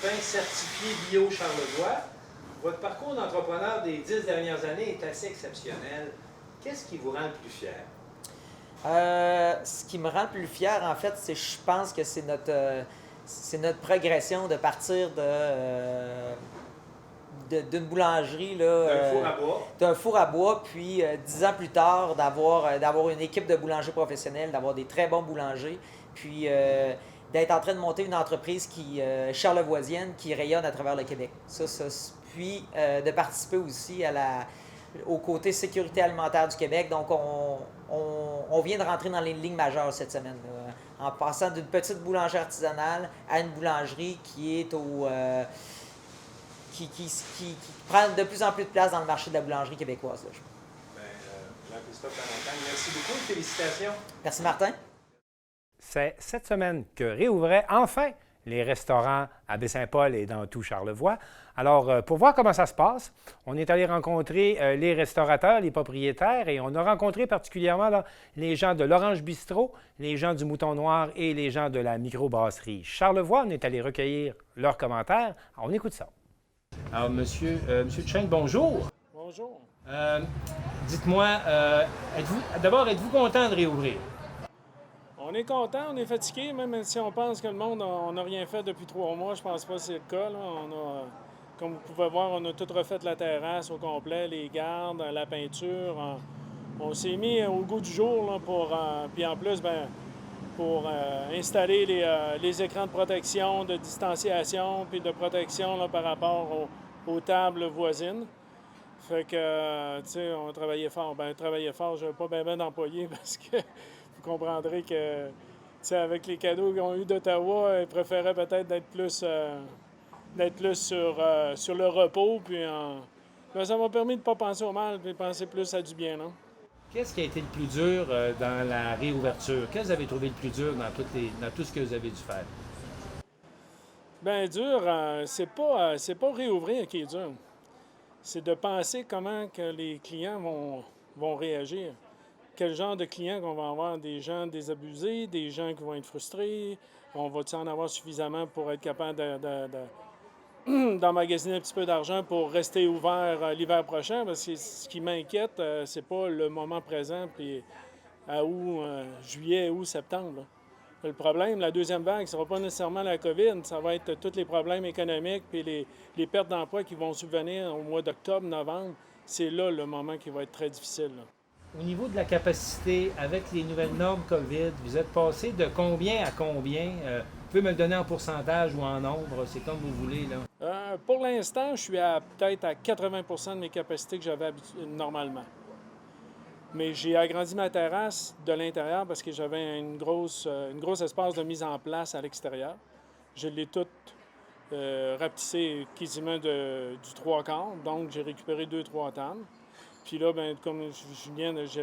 pain certifié bio Charlevoix. Votre parcours d'entrepreneur des 10 dernières années est assez exceptionnel. Qu'est-ce qui vous rend le plus fier? Ce qui me rend le plus fier, en fait, je pense que c'est notre progression de partir d'une boulangerie, d'un four à bois, puis 10 ans plus tard, d'avoir une équipe de boulangers professionnels, d'avoir des très bons boulangers, puis d'être en train de monter une entreprise charlevoisienne qui rayonne à travers le Québec. Puis de participer aussi au côté sécurité alimentaire du Québec. Donc, on vient de rentrer dans les lignes majeures cette semaine, là, en passant d'une petite boulangerie artisanale à une boulangerie qui est qui prend de plus en plus de place dans le marché de la boulangerie québécoise. Là. Jean-Christophe Lamontagne, merci beaucoup. Félicitations. Merci, Martin. C'est cette semaine que réouvraient enfin les restaurants à Baie-Saint-Paul et dans tout Charlevoix. Alors, pour voir comment ça se passe, on est allé rencontrer les restaurateurs, les propriétaires, et on a rencontré particulièrement là, les gens de l'Orange Bistrot, les gens du Mouton Noir et les gens de la microbrasserie Charlevoix. On est allé recueillir leurs commentaires. Alors, on écoute ça. Alors, Monsieur Cheng, bonjour. Bonjour. Dites-moi, êtes-vous content de réouvrir? On est content, on est fatigué, même si on pense que le monde, on n'a rien fait depuis 3 mois, je pense pas que c'est le cas. Là. Comme vous pouvez voir, on a tout refait la terrasse au complet, les gardes, la peinture. On s'est mis au goût du jour là, puis en plus, pour installer les écrans de protection, de distanciation, puis de protection là, par rapport aux tables voisines. Fait que, tu sais, on travaillait fort. Travaillait fort, je n'avais pas bien d'employés parce que vous comprendrez que, tu sais, avec les cadeaux qu'ils ont eu d'Ottawa, ils préféraient peut-être d'être plus sur le repos. Puis ça m'a permis de ne pas penser au mal, puis de penser plus à du bien, non? Qu'est-ce qui a été le plus dur dans la réouverture? Qu'est-ce que vous avez trouvé le plus dur dans tout ce que vous avez dû faire? Bien, dur, c'est pas réouvrir qui est dur. C'est de penser comment que les clients vont réagir. Quel genre de clients qu'on va avoir? Des gens désabusés, des gens qui vont être frustrés? On va-tu en avoir suffisamment pour être capable d'emmagasiner un petit peu d'argent pour rester ouvert l'hiver prochain? Parce que ce qui m'inquiète, c'est pas le moment présent, puis à juillet, août, septembre. Là. Le problème, la deuxième vague, ce ne sera pas nécessairement la COVID, ça va être tous les problèmes économiques puis les pertes d'emploi qui vont subvenir au mois d'octobre, novembre. C'est là le moment qui va être très difficile. Là. Au niveau de la capacité, avec les nouvelles normes COVID, vous êtes passé de combien à combien? Vous pouvez me le donner en pourcentage ou en nombre, c'est comme vous voulez. Là. Pour l'instant, je suis peut-être à 80 % de mes capacités que j'avais normalement. Mais j'ai agrandi ma terrasse de l'intérieur parce que j'avais une grosse espace de mise en place à l'extérieur. Je l'ai toute rapetissée quasiment du 3/4, donc j'ai récupéré 2-3 tonnes. Puis là, comme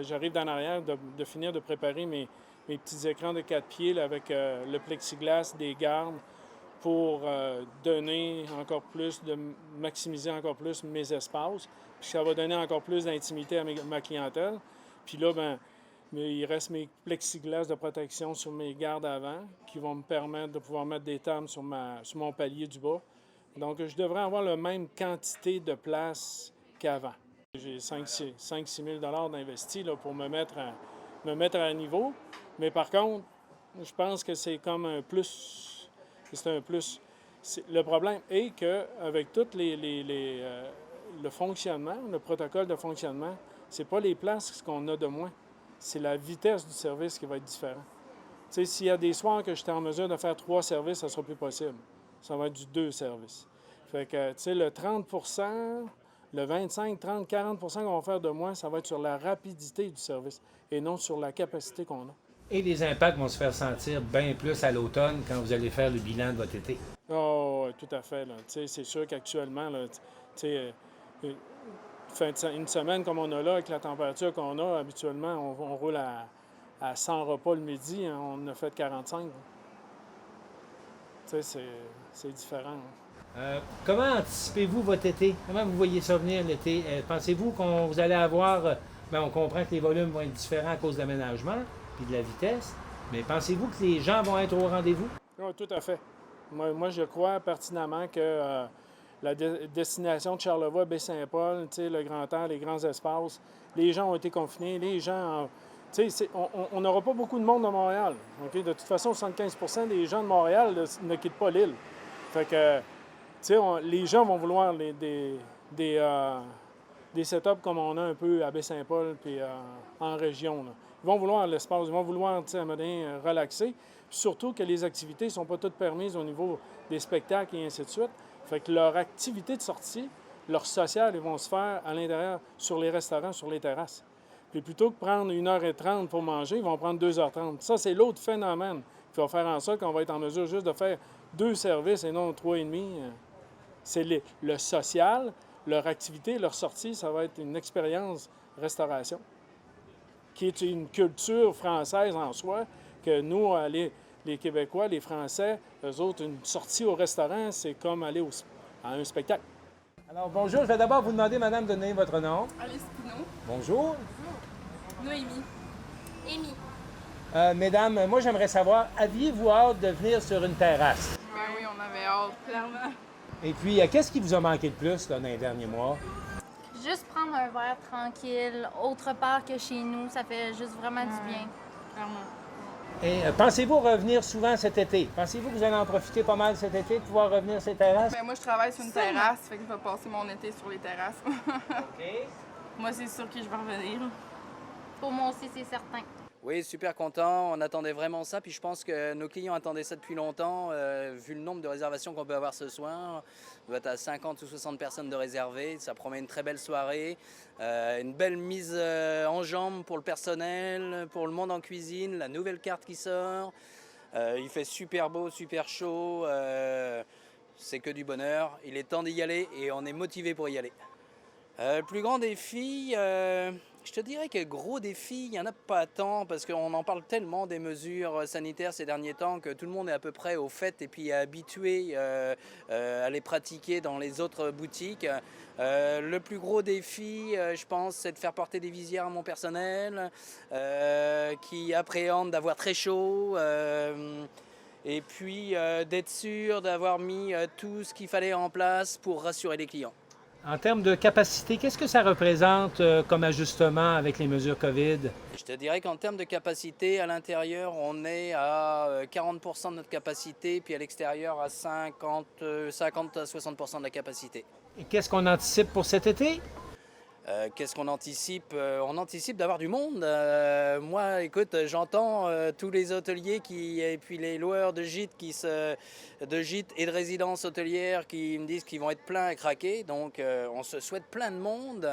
j'arrive d'en arrière de finir de préparer mes petits écrans de 4 pieds là, avec le plexiglas des gardes pour donner encore plus, de maximiser encore plus mes espaces. Puis ça va donner encore plus d'intimité à ma clientèle. Puis là, il reste mes plexiglas de protection sur mes gardes avant qui vont me permettre de pouvoir mettre des tables sur mon palier du bas. Donc, je devrais avoir la même quantité de place qu'avant. J'ai 5-6 000 $ d'investi là, pour me mettre à niveau. Mais par contre, je pense que c'est comme un plus. C'est un plus. Le problème est qu'avec tout le fonctionnement, le protocole de fonctionnement, c'est pas les places qu'on a de moins, c'est la vitesse du service qui va être différente. Tu sais, s'il y a des soirs que j'étais en mesure de faire 3 services, ça sera plus possible. Ça va être du 2 services. Fait que, tu sais, le 30 %, le 25, 30, 40 % qu'on va faire de moins, ça va être sur la rapidité du service et non sur la capacité qu'on a. Et les impacts vont se faire sentir bien plus à l'automne quand vous allez faire le bilan de votre été. Oh, tout à fait. Là. Tu sais, c'est sûr qu'actuellement, là, tu sais, une semaine comme on a là, avec la température qu'on a, habituellement, on roule à 100 repas le midi, hein, on en a fait 45. Tu sais, c'est différent. Hein. Comment anticipez-vous votre été? Comment vous voyez ça venir l'été? Pensez-vous qu'on vous allez avoir... on comprend que les volumes vont être différents à cause de l'aménagement puis de la vitesse, mais pensez-vous que les gens vont être au rendez-vous? Oui, tout à fait. Moi, je crois pertinemment que la destination de Charlevoix, Baie-Saint-Paul, le Grand Air, les grands espaces, les gens ont été confinés, les gens... on n'aura pas beaucoup de monde de Montréal. Okay? De toute façon, 75 % des gens de Montréal ne quittent pas l'île. Fait que, les gens vont vouloir des des setups comme on a un peu à Baie-Saint-Paul puis en région. Là. Ils vont vouloir l'espace, ils vont vouloir, tu sais, à un moment donné, relaxer. Puis surtout que les activités ne sont pas toutes permises au niveau des spectacles et ainsi de suite. Fait que leur activité de sortie, leur social, ils vont se faire à l'intérieur, sur les restaurants, sur les terrasses. Puis plutôt que prendre 1h30 pour manger, ils vont prendre 2h30. Ça, c'est l'autre phénomène qui va faire en sorte qu'on va être en mesure juste de faire 2 services et non 3,5. C'est le social, leur activité, leur sortie, ça va être une expérience restauration, qui est une culture française en soi, que nous, les Québécois, les Français, eux autres, une sortie au restaurant, c'est comme aller à un spectacle. Alors, bonjour. Je vais d'abord vous demander, madame, de donner votre nom. Alice Pinot. Bonjour. Noémie. Amy. Mesdames, moi, j'aimerais savoir, aviez-vous hâte de venir sur une terrasse? Ben oui, on avait hâte, clairement. Et puis, qu'est-ce qui vous a manqué le plus là, dans les derniers mois? Juste prendre un verre tranquille, autre part que chez nous, ça fait juste vraiment du bien. Clairement. Et pensez-vous revenir souvent cet été? Pensez-vous que vous allez en profiter pas mal cet été de pouvoir revenir sur les terrasses? Ben moi, je travaille sur une terrasse, fait que je vais passer mon été sur les terrasses. OK. Moi, c'est sûr que je vais revenir. Pour moi aussi, c'est certain. Oui, super content. On attendait vraiment ça. Puis je pense que nos clients attendaient ça depuis longtemps. Vu le nombre de réservations qu'on peut avoir ce soir, on va être à 50 ou 60 personnes de réservées. Ça promet une très belle soirée. Une belle mise en jambe pour le personnel, pour le monde en cuisine, la nouvelle carte qui sort. Il fait super beau, super chaud. C'est que du bonheur. Il est temps d'y aller et on est motivé pour y aller. Le plus grand défi, je te dirais que gros défi, il n'y en a pas tant parce qu'on en parle tellement des mesures sanitaires ces derniers temps que tout le monde est à peu près au fait et puis habitué à les pratiquer dans les autres boutiques. Le plus gros défi, je pense, c'est de faire porter des visières à mon personnel qui appréhende d'avoir très chaud. Et puis d'être sûr d'avoir mis tout ce qu'il fallait en place pour rassurer les clients. En termes de capacité, qu'est-ce que ça représente comme ajustement avec les mesures COVID? Je te dirais qu'en termes de capacité, à l'intérieur, on est à 40% de notre capacité, puis à l'extérieur, à 50 à 60% de la capacité. Et qu'est-ce qu'on anticipe pour cet été? Qu'est-ce qu'on anticipe? On anticipe d'avoir du monde. Moi, écoute, j'entends tous les hôteliers et puis les loueurs de gîtes, de gîtes et de résidences hôtelières qui me disent qu'ils vont être pleins à craquer. Donc, on se souhaite plein de monde.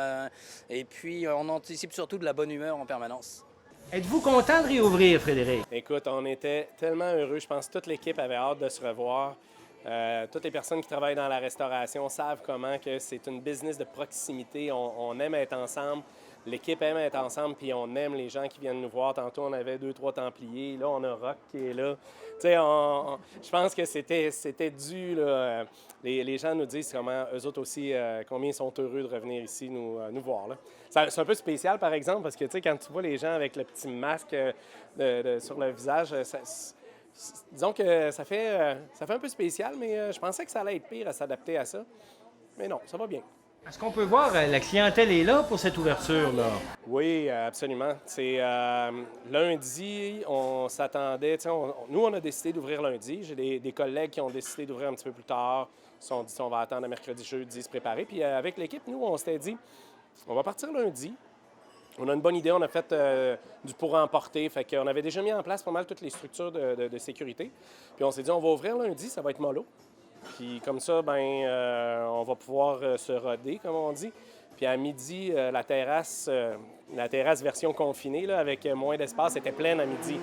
Et puis, on anticipe surtout de la bonne humeur en permanence. Êtes-vous content de réouvrir, Frédéric? Écoute, on était tellement heureux. Je pense que toute l'équipe avait hâte de se revoir. Toutes les personnes qui travaillent dans la restauration savent comment que c'est une business de proximité. On aime être ensemble, l'équipe aime être ensemble, puis on aime les gens qui viennent nous voir. Tantôt, on avait 2-3 Templiers. Là, on a Rock qui est là. Tu sais, je pense que c'était dû. Là, les gens nous disent comment eux autres aussi, combien ils sont heureux de revenir ici nous voir. Là. C'est un peu spécial, par exemple, parce que tu sais, quand tu vois les gens avec le petit masque sur le visage, disons que ça fait un peu spécial, mais je pensais que ça allait être pire à s'adapter à ça. Mais non, ça va bien. Est-ce qu'on peut voir, la clientèle est là pour cette ouverture-là? Oui, absolument. C'est lundi, on s'attendait. Nous, on a décidé d'ouvrir lundi. J'ai des collègues qui ont décidé d'ouvrir un petit peu plus tard. Ils se sont dit on va attendre à mercredi, jeudi, se préparer. Puis avec l'équipe, nous, on s'était dit on va partir lundi. On a une bonne idée, on a fait du pour-emporter, fait qu'on avait déjà mis en place pas mal toutes les structures de sécurité. Puis on s'est dit, on va ouvrir lundi, ça va être mollo. Puis comme ça, on va pouvoir se roder, comme on dit. Puis à midi, la terrasse version confinée, là, avec moins d'espace, était pleine à midi.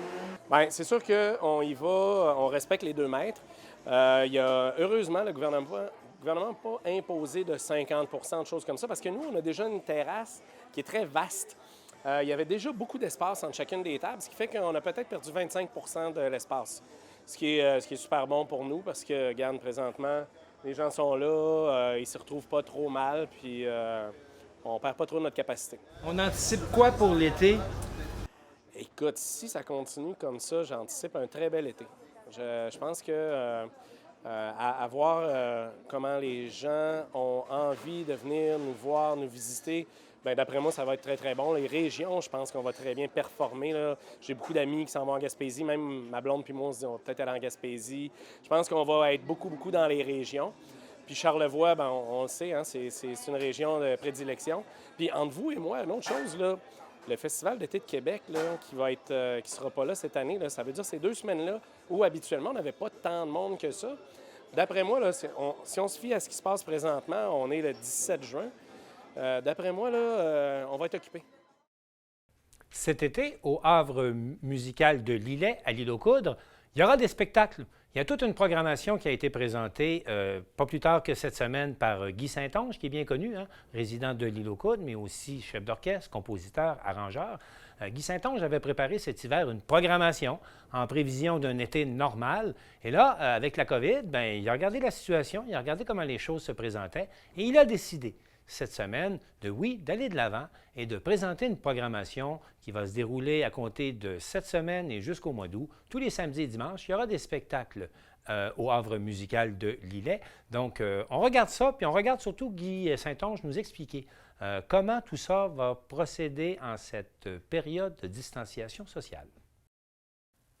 Bien, c'est sûr qu'on y va, on respecte les 2 mètres. Il y a, heureusement, le gouvernement n'a pas imposé de 50 % de choses comme ça, parce que nous, on a déjà une terrasse qui est très vaste. Il y avait déjà beaucoup d'espace entre chacune des tables, ce qui fait qu'on a peut-être perdu 25 % de l'espace, ce qui est super bon pour nous, parce que, regarde, présentement, les gens sont là, ils se retrouvent pas trop mal, puis on perd pas trop de notre capacité. On anticipe quoi pour l'été? Écoute, si ça continue comme ça, j'anticipe un très bel été. Je pense que à voir comment les gens ont envie de venir nous voir, nous visiter, bien, d'après moi, ça va être très, très bon. Les régions, je pense qu'on va très bien performer. Là. J'ai beaucoup d'amis qui s'en vont en Gaspésie. Même ma blonde puis moi, on se dit on va peut-être aller en Gaspésie. Je pense qu'on va être beaucoup, beaucoup dans les régions. Puis Charlevoix, ben, on le sait, hein, c'est une région de prédilection. Puis entre vous et moi, une autre chose, là, le Festival d'été de Québec, là, qui sera pas là cette année, là, ça veut dire ces 2 semaines-là où habituellement on n'avait pas tant de monde que ça. D'après moi, là, si on se fie à ce qui se passe présentement, on est le 17 juin. D'après moi, là, on va être occupé. Cet été, au Havre musical de Lillet, à l'île aux Coudres, il y aura des spectacles. Il y a toute une programmation qui a été présentée pas plus tard que cette semaine par Guy Saint-Onge, qui est bien connu, hein, résident de l'île aux Coudres, mais aussi chef d'orchestre, compositeur, arrangeur. Guy Saint-Onge avait préparé cet hiver une programmation en prévision d'un été normal. Et là, avec la COVID, bien, il a regardé la situation, il a regardé comment les choses se présentaient et il a décidé cette semaine d'aller de l'avant et de présenter une programmation qui va se dérouler à compter de cette semaine et jusqu'au mois d'août. Tous les samedis et dimanches, il y aura des spectacles au Havre musical de Lillet. Donc, on regarde ça, puis on regarde surtout Guy Saint-Onge nous expliquer comment tout ça va procéder en cette période de distanciation sociale.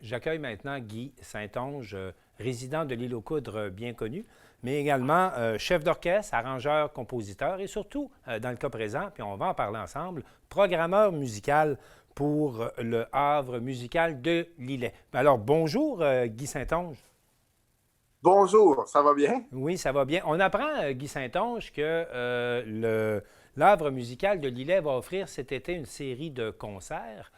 J'accueille maintenant Guy Saint-Onge, résident de l'île aux Coudres bien connu, mais également chef d'orchestre, arrangeur, compositeur et surtout, dans le cas présent, puis on va en parler ensemble, programmeur musical pour le Havre musical de Lillet. Alors, bonjour Guy Saint-Onge. Bonjour, ça va bien? Oui, ça va bien. On apprend, Guy Saint-Onge, que l'Havre musical de Lillet va offrir cet été une série de concerts.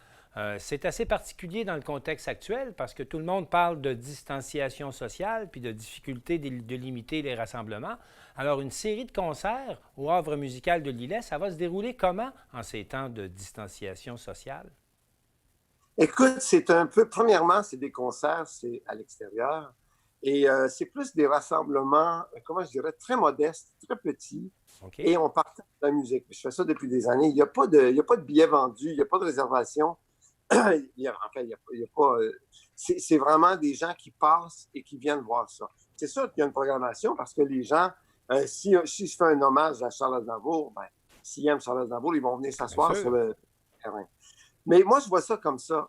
C'est assez particulier dans le contexte actuel parce que tout le monde parle de distanciation sociale puis de difficulté de limiter les rassemblements. Alors, une série de concerts au Havre musical de Lillet, ça va se dérouler comment en ces temps de distanciation sociale? Écoute, c'est un peu... Premièrement, c'est des concerts, c'est à l'extérieur. Et c'est plus des rassemblements, comment je dirais, très modestes, très petits. Okay. Et on partage de la musique. Je fais ça depuis des années. Il n'y a pas de billets vendus, il n'y a pas de réservation. C'est vraiment des gens qui passent et qui viennent voir ça. C'est sûr qu'il y a une programmation parce que les gens, si je fais un hommage à Charles Aznavour, ben, s'ils aiment Charles Aznavour, ils vont venir s'asseoir sur le terrain. Mais moi, je vois ça comme ça.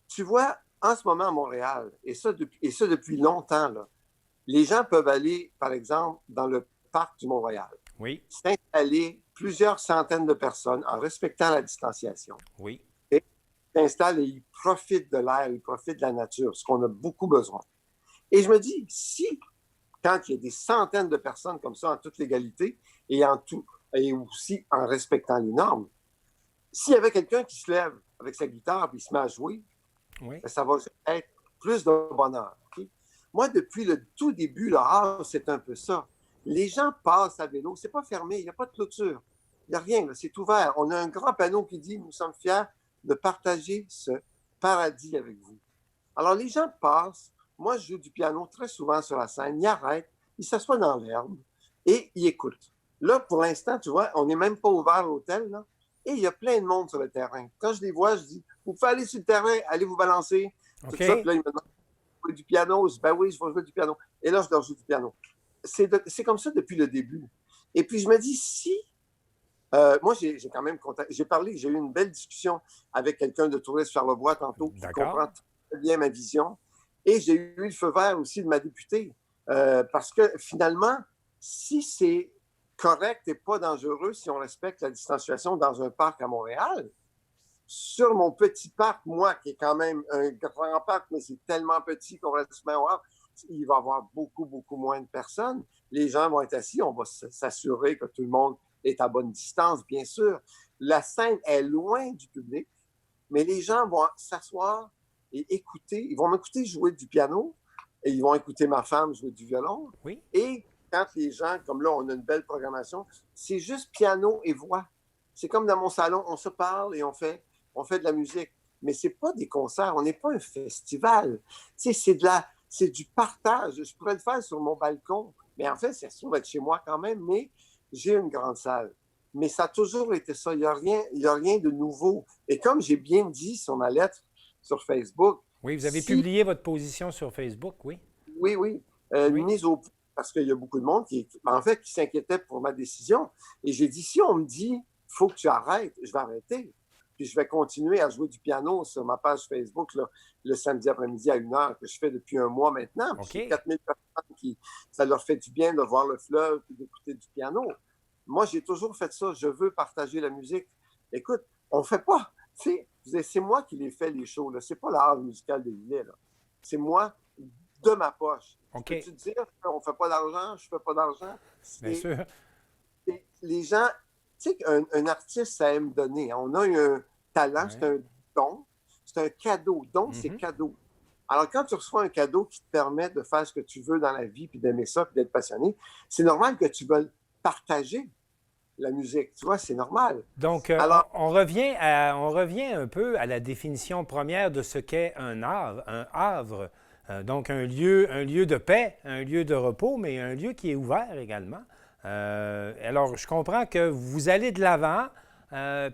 Tu vois, en ce moment à Montréal, et ça depuis longtemps, là, les gens peuvent aller, par exemple, dans le parc du Mont-Royal. Oui. S'installer plusieurs centaines de personnes en respectant la distanciation. Oui. Et s'installent et ils profitent de l'air, ils profitent de la nature, ce qu'on a beaucoup besoin. Et je me dis, si, quand il y a des centaines de personnes comme ça en toute légalité et aussi en respectant les normes, s'il y avait quelqu'un qui se lève avec sa guitare et se met à jouer, oui, ça va être plus de bonheur. Okay? Moi, depuis le tout début, le Havre, c'est un peu ça. Les gens passent à vélo, c'est pas fermé, il n'y a pas de clôture, il n'y a rien, c'est ouvert. On a un grand panneau qui dit « Nous sommes fiers de partager ce paradis avec vous ». Alors, les gens passent. Moi, je joue du piano très souvent sur la scène. Ils arrêtent, ils s'assoient dans l'herbe et ils écoutent. Là, pour l'instant, tu vois, on n'est même pas ouvert à l'hôtel, là, et il y a plein de monde sur le terrain. Quand je les vois, je dis « Vous pouvez aller sur le terrain, allez vous balancer. » Okay. Tout ça, puis là, ils me demandent « Jouer du piano? » Je dis « Ben oui, je vais jouer du piano. » Et là, je leur joue du piano. C'est comme ça depuis le début. Et puis, je me dis, si... moi, j'ai quand même j'ai eu une belle discussion avec quelqu'un de Tourisme Charlevoix tantôt qui comprend très bien ma vision. Et j'ai eu le feu vert aussi de ma députée. Parce que finalement, si c'est correct et pas dangereux, si on respecte la distanciation dans un parc à Montréal, sur mon petit parc, moi, qui est quand même un grand parc, mais c'est tellement petit qu'on reste bien au Havre, il va y avoir beaucoup, beaucoup moins de personnes. Les gens vont être assis, on va s'assurer que tout le monde est à bonne distance, bien sûr. La scène est loin du public, mais les gens vont s'asseoir et écouter. Ils vont m'écouter jouer du piano et ils vont écouter ma femme jouer du violon. Oui. Et quand les gens, comme là, on a une belle programmation, c'est juste piano et voix. C'est comme dans mon salon, on se parle et on fait de la musique. Mais c'est pas des concerts, on n'est pas un festival. Tu sais, c'est du partage. Je pourrais le faire sur mon balcon, mais en fait, ça se trouve être chez moi quand même, mais j'ai une grande salle. Mais ça a toujours été ça. Il n'y a rien de nouveau. Et comme j'ai bien dit sur ma lettre sur Facebook... Oui, vous avez publié votre position sur Facebook, oui? Oui, oui. Mise au point, parce qu'il y a beaucoup de monde qui s'inquiétait pour ma décision. Et j'ai dit, si on me dit, il faut que tu arrêtes, je vais arrêter. Puis je vais continuer à jouer du piano sur ma page Facebook là, le samedi après-midi à 1h, que je fais depuis un mois maintenant. Puis j'ai 4000 personnes qui, ça leur fait du bien de voir le fleuve et d'écouter du piano. Moi, j'ai toujours fait ça. Je veux partager la musique. Écoute, on ne fait pas. C'est moi qui les fais, les shows. Ce n'est pas l'art musical de l'île. C'est moi de ma poche. Okay. Peux-tu dire qu'on ne fait pas d'argent, je ne fais pas d'argent? Bien sûr. Les gens, tu sais qu'un artiste, ça aime donner. On a un talent, c'est un don, c'est un cadeau. Donc, c'est cadeau. Alors, quand tu reçois un cadeau qui te permet de faire ce que tu veux dans la vie, puis d'aimer ça, puis d'être passionné, c'est normal que tu veuilles partager la musique. Tu vois, c'est normal. Donc, alors, on revient un peu à la définition première de ce qu'est un havre. Donc, un lieu de paix, un lieu de repos, mais un lieu qui est ouvert également. Alors, je comprends que vous allez de l'avant,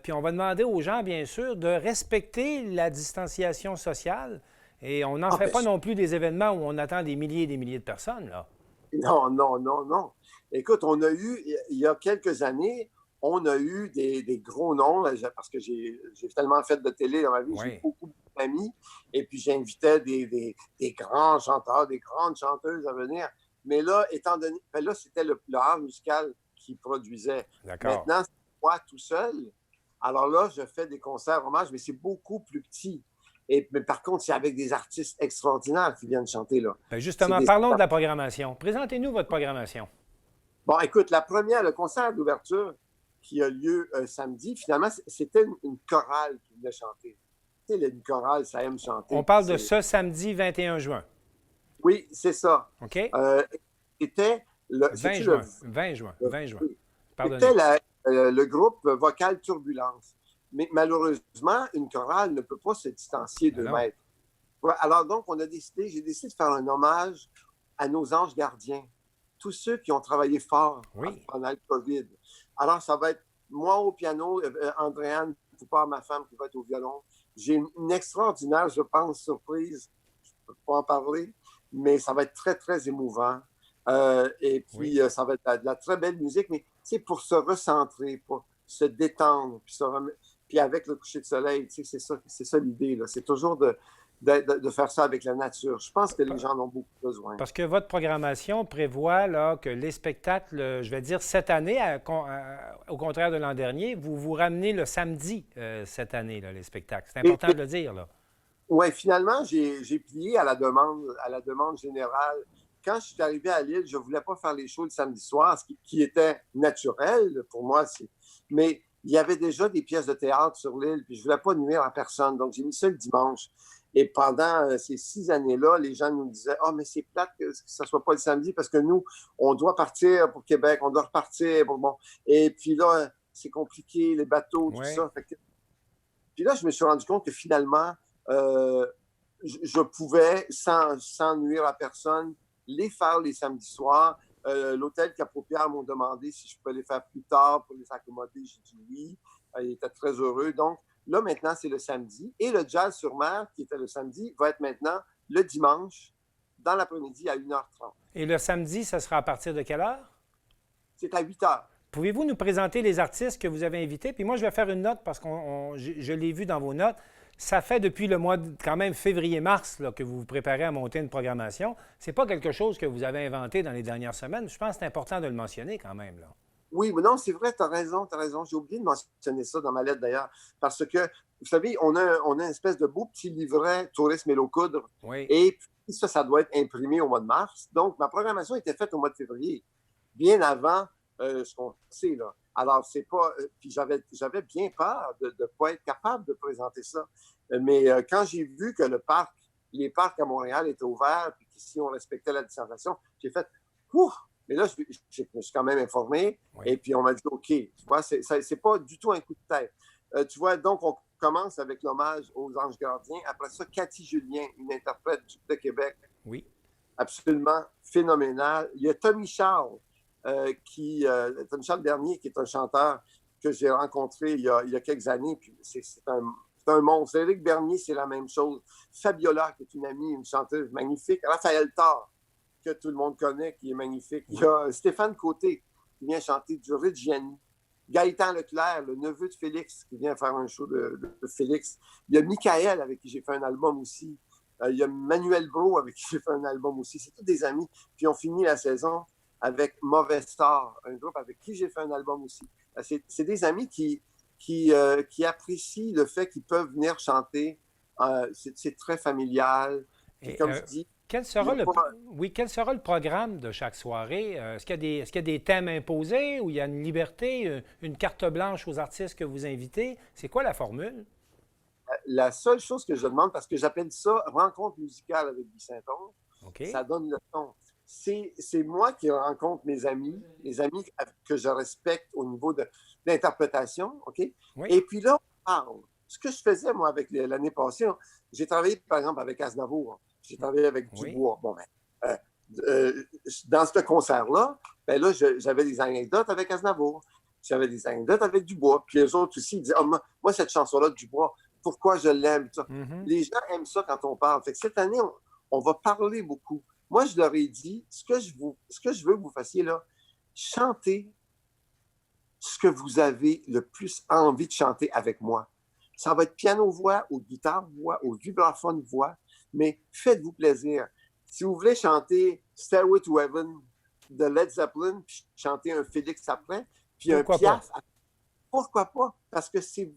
puis on va demander aux gens, bien sûr, de respecter la distanciation sociale. Et on n'en fait pas non plus des événements où on attend des milliers et des milliers de personnes, là. Non, non, non, non. Écoute, on a eu, il y a quelques années, on a eu des gros noms, parce que j'ai tellement fait de télé dans ma vie, j'ai beaucoup d'amis, et puis j'invitais des grands chanteurs, des grandes chanteuses à venir. Mais là, étant donné, là, c'était le art musical qui produisait. Maintenant, c'est moi tout seul. Alors là, je fais des concerts hommages, mais c'est beaucoup plus petit. Mais par contre, c'est avec des artistes extraordinaires qui viennent chanter là. Bien justement, parlons de la programmation. Présentez-nous votre programmation. Bon, écoute, le concert d'ouverture qui a lieu samedi, finalement, c'était une chorale qui venait chanter. Tu sais, une chorale, ça aime chanter. On parle de ce samedi 21 juin. Oui, c'est ça. OK. C'était le 20 juin. 20 juin. C'était le groupe Vocal Turbulence. Mais malheureusement, une chorale ne peut pas se distancier de mètres. Alors donc, j'ai décidé de faire un hommage à nos anges gardiens, tous ceux qui ont travaillé fort pendant le COVID. Alors, ça va être moi au piano, Andréane Poupard, ma femme, qui va être au violon. J'ai une extraordinaire, je pense, surprise. Je ne peux pas en parler, mais ça va être très, très émouvant. Et puis, ça va être de la très belle musique, mais c'est pour se recentrer, pour se détendre, puis avec le coucher de soleil, c'est ça l'idée, là. C'est toujours de faire ça avec la nature. Je pense que les gens en ont beaucoup besoin. Parce que votre programmation prévoit là, que les spectacles, je vais dire cette année, au contraire de l'an dernier, vous ramenez le samedi cette année, là, les spectacles. C'est important de le dire, là. Oui, finalement, j'ai plié à la demande générale. Quand je suis arrivé à Lille, je ne voulais pas faire les shows le samedi soir, ce qui était naturel pour moi. Mais il y avait déjà des pièces de théâtre sur l'île, puis je ne voulais pas nuire à personne. Donc, j'ai mis ça le dimanche. Et pendant ces 6 années-là, les gens nous disaient « Ah, mais c'est plate que ça ne soit pas le samedi parce que nous, on doit partir pour Québec, on doit repartir. » Et puis là, c'est compliqué, les bateaux, tout ça. Puis là, je me suis rendu compte que finalement, je pouvais, sans nuire à personne, les faire les samedis soirs. L'hôtel Cap-aux-Pierres m'ont demandé si je pouvais les faire plus tard pour les accommoder. J'ai dit oui. Ils étaient très heureux. Donc, là, maintenant, c'est le samedi. Et le Jazz sur mer, qui était le samedi, va être maintenant le dimanche, dans l'après-midi, à 1h30. Et le samedi, ça sera à partir de quelle heure? C'est à 8h. Pouvez-vous nous présenter les artistes que vous avez invités? Puis moi, je vais faire une note parce que je l'ai vu dans vos notes. Ça fait depuis le mois, quand même, février-mars, que vous vous préparez à monter une programmation. Ce n'est pas quelque chose que vous avez inventé dans les dernières semaines. Je pense que c'est important de le mentionner quand même, là. Oui, mais non, c'est vrai, tu as raison. J'ai oublié de mentionner ça dans ma lettre, d'ailleurs. Parce que, vous savez, on a une espèce de beau petit livret Tourisme et l'eau coudre. Oui. Et puis ça doit être imprimé au mois de mars. Donc, ma programmation était faite au mois de février, bien avant ce qu'on sait, là. Alors, c'est pas... Puis j'avais bien peur de ne pas être capable de présenter ça. Mais quand j'ai vu que les parcs à Montréal étaient ouverts, puis qu'ici, on respectait la distanciation, j'ai fait « Ouf! » Mais là, je me suis quand même informé. Et puis, on m'a dit « OK. » Tu vois, c'est pas du tout un coup de tête. Tu vois, donc, on commence avec l'hommage aux anges gardiens. Après ça, Cathy Julien, une interprète de Québec. Oui. Absolument phénoménale. Il y a Tommy Charles, Tommy Charles Bernier, qui est un chanteur que j'ai rencontré il y a quelques années. Puis c'est un monstre. Éric Bernier, c'est la même chose. Fabiola, qui est une amie, une chanteuse magnifique. Raphaël Thor, que tout le monde connaît, qui est magnifique. Il y a Stéphane Côté, qui vient chanter du Reggiani. Gaëtan Leclerc, le neveu de Félix, qui vient faire un show de Félix. Il y a Michael, avec qui j'ai fait un album aussi. Il y a Manuel Bro, avec qui j'ai fait un album aussi. C'est tous des amis. Puis on finit la saison avec Mauvais Star, un groupe avec qui j'ai fait un album aussi. C'est des amis qui apprécient le fait qu'ils peuvent venir chanter. C'est très familial. Et comme je dis, quel sera le programme de chaque soirée? Est-ce qu'il y a des thèmes imposés ou il y a une liberté, une carte blanche aux artistes que vous invitez? C'est quoi la formule? La seule chose que je demande, parce que j'appelle ça rencontre musicale avec Guy Saint-Onge, okay. Ça donne le ton. C'est moi qui rencontre mes amis que je respecte au niveau de l'interprétation, OK? Oui. Et puis là, on parle. Ce que je faisais, moi, avec l'année passée, j'ai travaillé, par exemple, avec Aznavour. J'ai travaillé avec Dubois. Bon, dans ce concert-là, là, j'avais des anecdotes avec Aznavour. J'avais des anecdotes avec Dubois. Puis les autres aussi, ils disaient, moi, cette chanson-là de Dubois, pourquoi je l'aime? Les gens aiment ça quand on parle. Fait que cette année, on va parler beaucoup. Moi, je leur ai dit, ce que je veux que vous fassiez, là, chantez ce que vous avez le plus envie de chanter avec moi. Ça va être piano-voix, ou guitare-voix, ou vibraphone-voix, mais faites-vous plaisir. Si vous voulez chanter Stairway to Heaven de Led Zeppelin, puis chanter un Félix après, puis un Piaf, pourquoi pas? Parce que si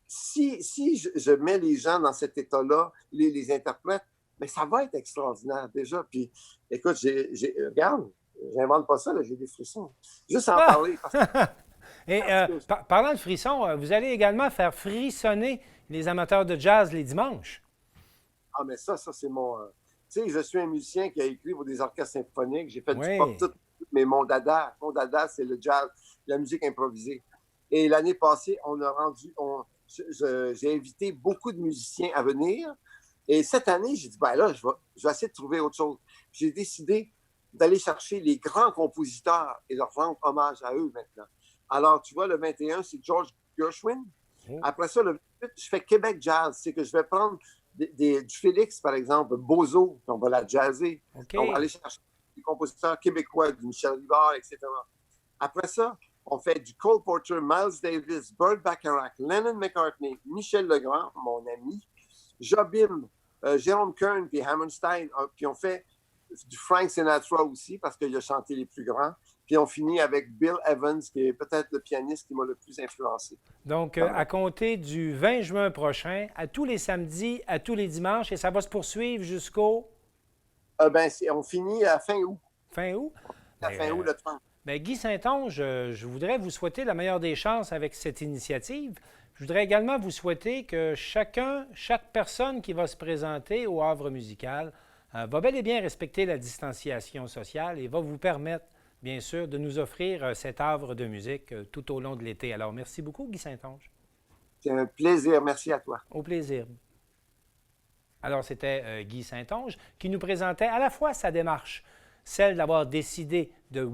je mets les gens dans cet état-là, les interprètes, mais ça va être extraordinaire déjà. Puis, écoute, regarde, j'invente pas ça, là, j'ai des frissons. Juste en parler. Et parlant de frissons, vous allez également faire frissonner les amateurs de jazz les dimanches. Ah, mais ça c'est mon... tu sais, je suis un musicien qui a écrit pour des orchestres symphoniques. J'ai fait du pop tout, mais mon dada, c'est le jazz, la musique improvisée. Et l'année passée, j'ai invité beaucoup de musiciens à venir. Et cette année, j'ai dit, là, je vais essayer de trouver autre chose. J'ai décidé d'aller chercher les grands compositeurs et leur rendre hommage à eux maintenant. Alors, tu vois, le 21, c'est George Gershwin. Après ça, le 28, je fais Québec Jazz. C'est que je vais prendre du Félix, par exemple, Bozo, on va la jazzer. Okay. On va aller chercher des compositeurs québécois, du Michel Rivard, etc. Après ça, on fait du Cole Porter, Miles Davis, Burt Bacharach, Lennon McCartney, Michel Legrand, mon ami, Jobim, Jérôme Kern, puis Hammerstein. Puis on fait du Frank Sinatra aussi, parce qu'il a chanté les plus grands. Puis on finit avec Bill Evans, qui est peut-être le pianiste qui m'a le plus influencé. Donc, à compter du 20 juin prochain, à tous les samedis, à tous les dimanches, et ça va se poursuivre jusqu'au... on finit à fin août. Fin août? Fin août, le 30. Guy Saint-Onge, je voudrais vous souhaiter la meilleure des chances avec cette initiative. Je voudrais également vous souhaiter que chaque personne qui va se présenter au Havre musical va bel et bien respecter la distanciation sociale et va vous permettre, bien sûr, de nous offrir cet havre de musique tout au long de l'été. Alors, merci beaucoup, Guy Saint-Onge. C'est un plaisir. Merci à toi. Au plaisir. Alors, c'était Guy Saint-Onge qui nous présentait à la fois sa démarche, celle d'avoir décidé de,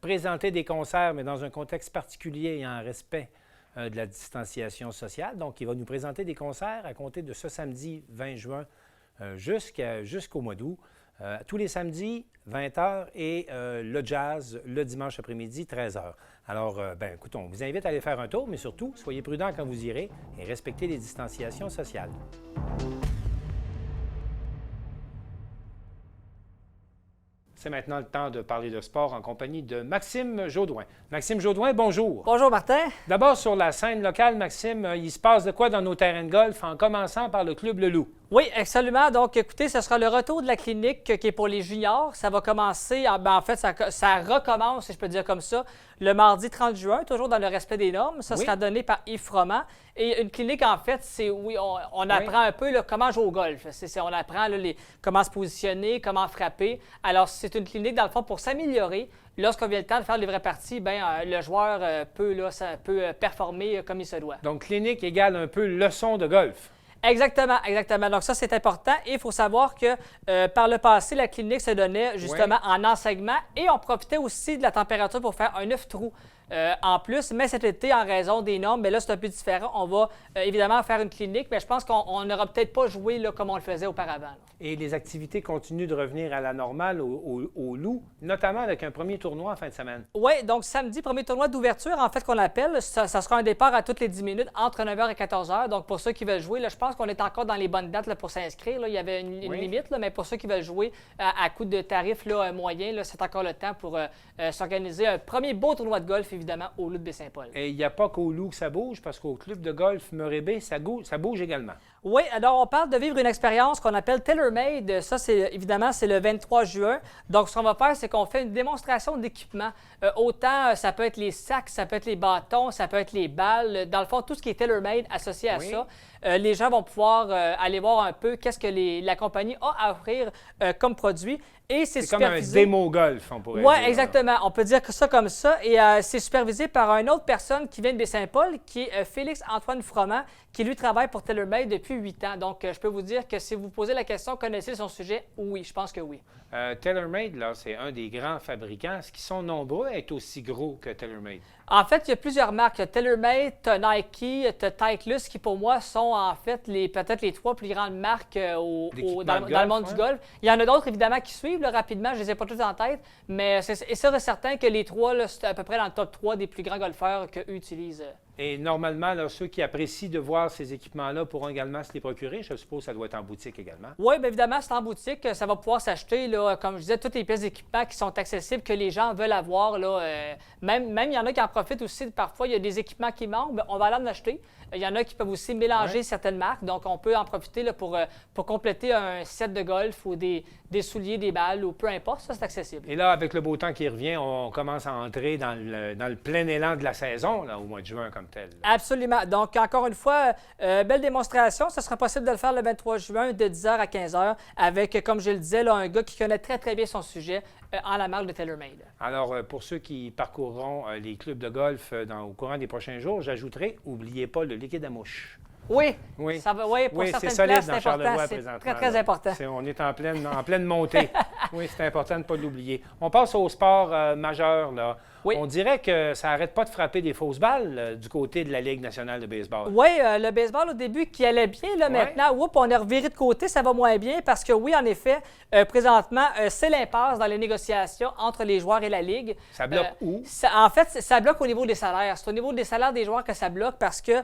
présenter des concerts, mais dans un contexte particulier et en respect de la distanciation sociale. Donc, il va nous présenter des concerts à compter de ce samedi 20 juin jusqu'au mois d'août. Tous les samedis, 20h, et le jazz, le dimanche après-midi, 13h. Alors, écoutons, on vous invite à aller faire un tour, mais surtout, soyez prudents quand vous irez et respectez les distanciations sociales. C'est maintenant le temps de parler de sport en compagnie de Maxime Jodoin. Maxime Jodoin, bonjour. Bonjour, Martin. D'abord, sur la scène locale, Maxime, il se passe de quoi dans nos terrains de golf, en commençant par le Club Le Loup? Oui, absolument. Donc, écoutez, ce sera le retour de la clinique qui est pour les juniors. Ça va commencer, en fait, ça recommence, si je peux dire comme ça, le mardi 30 juin, toujours dans le respect des normes. Ça sera donné par Yves Froment. Et une clinique, en fait, c'est, on apprend un peu comment jouer au golf. On apprend comment se positionner, comment frapper. Alors, c'est une clinique, dans le fond, pour s'améliorer. Lorsqu'on vient le temps de faire les vraies parties, le joueur peut performer comme il se doit. Donc, clinique égale un peu leçon de golf. Exactement, exactement. Donc ça, c'est important. Et il faut savoir que par le passé, la clinique se donnait justement en enseignement et on profitait aussi de la température pour faire un 9 trous. en plus. Mais cet été, en raison des normes, bien là, c'est un peu différent. On va évidemment faire une clinique, mais je pense qu'on n'aura peut-être pas joué là, comme on le faisait auparavant. Là. Et les activités continuent de revenir à la normale au Loup, notamment avec un premier tournoi en fin de semaine. Oui, donc samedi, premier tournoi d'ouverture, en fait, qu'on appelle. Ça sera un départ à toutes les 10 minutes, entre 9h et 14h. Donc, pour ceux qui veulent jouer, là, je pense qu'on est encore dans les bonnes dates là, pour s'inscrire. Il y avait une limite, là, mais pour ceux qui veulent jouer à coût de tarif là, moyen, c'est encore le temps pour s'organiser un premier beau tournoi de golf, évidemment, au Loup de Baie-Saint-Paul. Et il n'y a pas qu'au Loup que ça bouge, parce qu'au club de golf Murray-Bay, ça bouge également. Oui, alors on parle de vivre une expérience qu'on appelle tailor-made. Ça, évidemment, c'est le 23 juin. Donc, ce qu'on va faire, c'est qu'on fait une démonstration d'équipement. Autant, ça peut être les sacs, ça peut être les bâtons, ça peut être les balles. Dans le fond, tout ce qui est tailor-made associé à ça. Les gens vont pouvoir aller voir un peu qu'est-ce que la compagnie a à offrir comme produit. Et c'est comme un démo golf, on pourrait dire. Oui, exactement. On peut dire ça comme ça. Et c'est supervisé par une autre personne qui vient de Baie-Saint-Paul, qui est Félix-Antoine Froment, qui lui travaille pour TaylorMade depuis 8 ans. Donc, je peux vous dire que si vous posez la question, connaissez son sujet? Oui, je pense que oui. TaylorMade, là, c'est un des grands fabricants. Est-ce qu'ils sont nombreux à être aussi gros que TaylorMade? En fait, il y a plusieurs marques. Tu as TaylorMade, tu as Nike, tu as Titleist, qui pour moi sont en fait peut-être les 3 plus grandes marques dans le monde du golf. Il y en a d'autres évidemment qui suivent là, rapidement, je ne les ai pas toutes en tête, mais c'est certain que les 3, c'est à peu près dans le top 3 des plus grands golfeurs qu'eux utilisent. Et normalement, là, ceux qui apprécient de voir ces équipements-là pourront également se les procurer. Je suppose que ça doit être en boutique également. Oui, bien évidemment, c'est en boutique. Ça va pouvoir s'acheter, là, comme je disais, toutes les pièces d'équipement qui sont accessibles, que les gens veulent avoir. Là, même il y en a qui en profitent aussi. Parfois, il y a des équipements qui manquent, bien, on va aller en acheter. Il y en a qui peuvent aussi mélanger certaines marques. Donc, on peut en profiter là, pour compléter un set de golf ou des souliers, des balles ou peu importe. Ça, c'est accessible. Et là, avec le beau temps qui revient, on commence à entrer dans le plein élan de la saison, là, au mois de juin comme tel. Absolument. Donc, encore une fois, belle démonstration. Ce sera possible de le faire le 23 juin de 10h à 15h avec, comme je le disais, là, un gars qui connaît très, très bien son sujet en la marque de TaylorMade. Alors, pour ceux qui parcourront les clubs de golf au courant des prochains jours, j'ajouterai, n'oubliez pas le liquide à mouche. Oui, ça va, pour certaines c'est solide places, dans c'est Charlevoix important. présentement. C'est très, très important. On est en pleine montée. Oui, c'est important de ne pas l'oublier. On passe au sport majeur, là. Oui. On dirait que ça n'arrête pas de frapper des fausses balles du côté de la Ligue nationale de baseball. Oui, le baseball au début qui allait bien, là, maintenant, on est reviré de côté, ça va moins bien parce que oui, en effet, présentement, c'est l'impasse dans les négociations entre les joueurs et la Ligue. Ça bloque où? En fait, ça bloque au niveau des salaires. C'est au niveau des salaires des joueurs que ça bloque parce que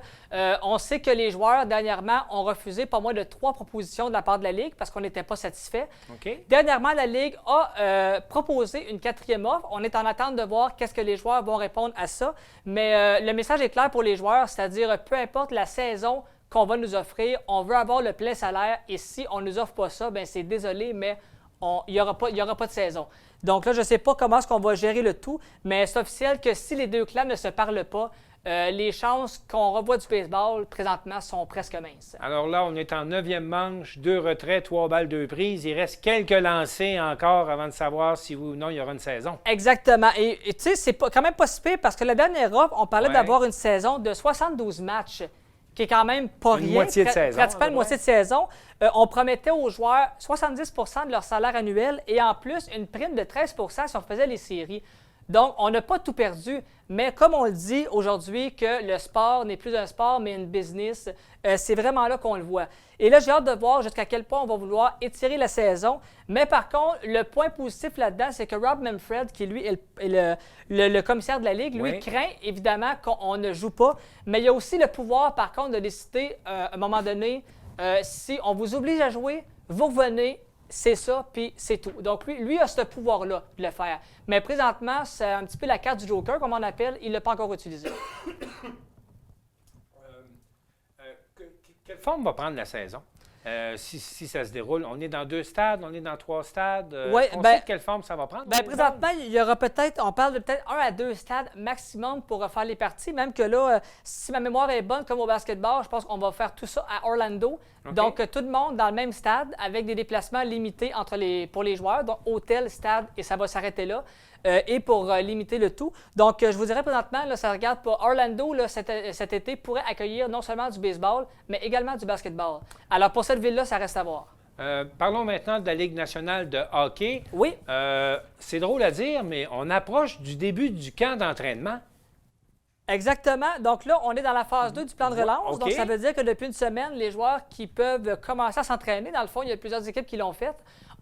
on sait que les joueurs, dernièrement, ont refusé pas moins de 3 propositions de la part de la Ligue parce qu'on n'était pas satisfait. Okay. Dernièrement, la Ligue a proposé une 4e offre. On est en attente de voir qu'est-ce que les joueurs vont répondre à ça. Mais le message est clair pour les joueurs, c'est-à-dire peu importe la saison qu'on va nous offrir, on veut avoir le plein salaire et si on ne nous offre pas ça, bien c'est désolé, mais il n'y aura pas de saison. Donc là, je ne sais pas comment est-ce qu'on va gérer le tout, mais c'est officiel que si les deux clans ne se parlent pas, les chances qu'on revoie du baseball présentement sont presque minces. Alors là, on est en 9e manche, 2 retraits, 3 balles, 2 prises. Il reste quelques lancers encore avant de savoir si oui ou non il y aura une saison. Exactement. Et tu sais, c'est quand même pas si pire parce que la dernière offre, on parlait d'avoir une saison de 72 matchs, qui est quand même pas rien. Une moitié de saison. Pratiquement une moitié de saison. On promettait aux joueurs 70 de leur salaire annuel et en plus une prime de 13 si on faisait les séries. Donc, on n'a pas tout perdu, mais comme on le dit aujourd'hui que le sport n'est plus un sport, mais une business, c'est vraiment là qu'on le voit. Et là, j'ai hâte de voir jusqu'à quel point on va vouloir étirer la saison. Mais par contre, le point positif là-dedans, c'est que Rob Manfred, qui lui est le commissaire de la Ligue, lui craint évidemment qu'on ne joue pas, mais il y a aussi le pouvoir, par contre, de décider à un moment donné, si on vous oblige à jouer, vous revenez. C'est ça, puis c'est tout. Donc, lui a ce pouvoir-là de le faire. Mais présentement, c'est un petit peu la carte du Joker, comme on appelle. Il ne l'a pas encore utilisée. Quelle forme va prendre la saison? Si ça se déroule, on est dans 2 stades, on est dans 3 stades. On sait de quelle forme ça va prendre? Présentement, il y aura on parle de peut-être 1 à 2 stades maximum pour faire les parties. Même que là, si ma mémoire est bonne, comme au basketball, je pense qu'on va faire tout ça à Orlando. Okay. Donc, tout le monde dans le même stade avec des déplacements limités pour les joueurs. Donc, hôtel, stade, et ça va s'arrêter là. Et pour limiter le tout. Donc, je vous dirais présentement, là, ça regarde pas. Orlando, là, cet été, pourrait accueillir non seulement du baseball, mais également du basketball. Alors, pour cette ville-là, ça reste à voir. Parlons maintenant de la Ligue nationale de hockey. Oui. C'est drôle à dire, mais on approche du début du camp d'entraînement. Exactement. Donc là, on est dans la phase 2 du plan de relance. OK. Donc, ça veut dire que depuis une semaine, les joueurs qui peuvent commencer à s'entraîner, dans le fond, il y a plusieurs équipes qui l'ont fait.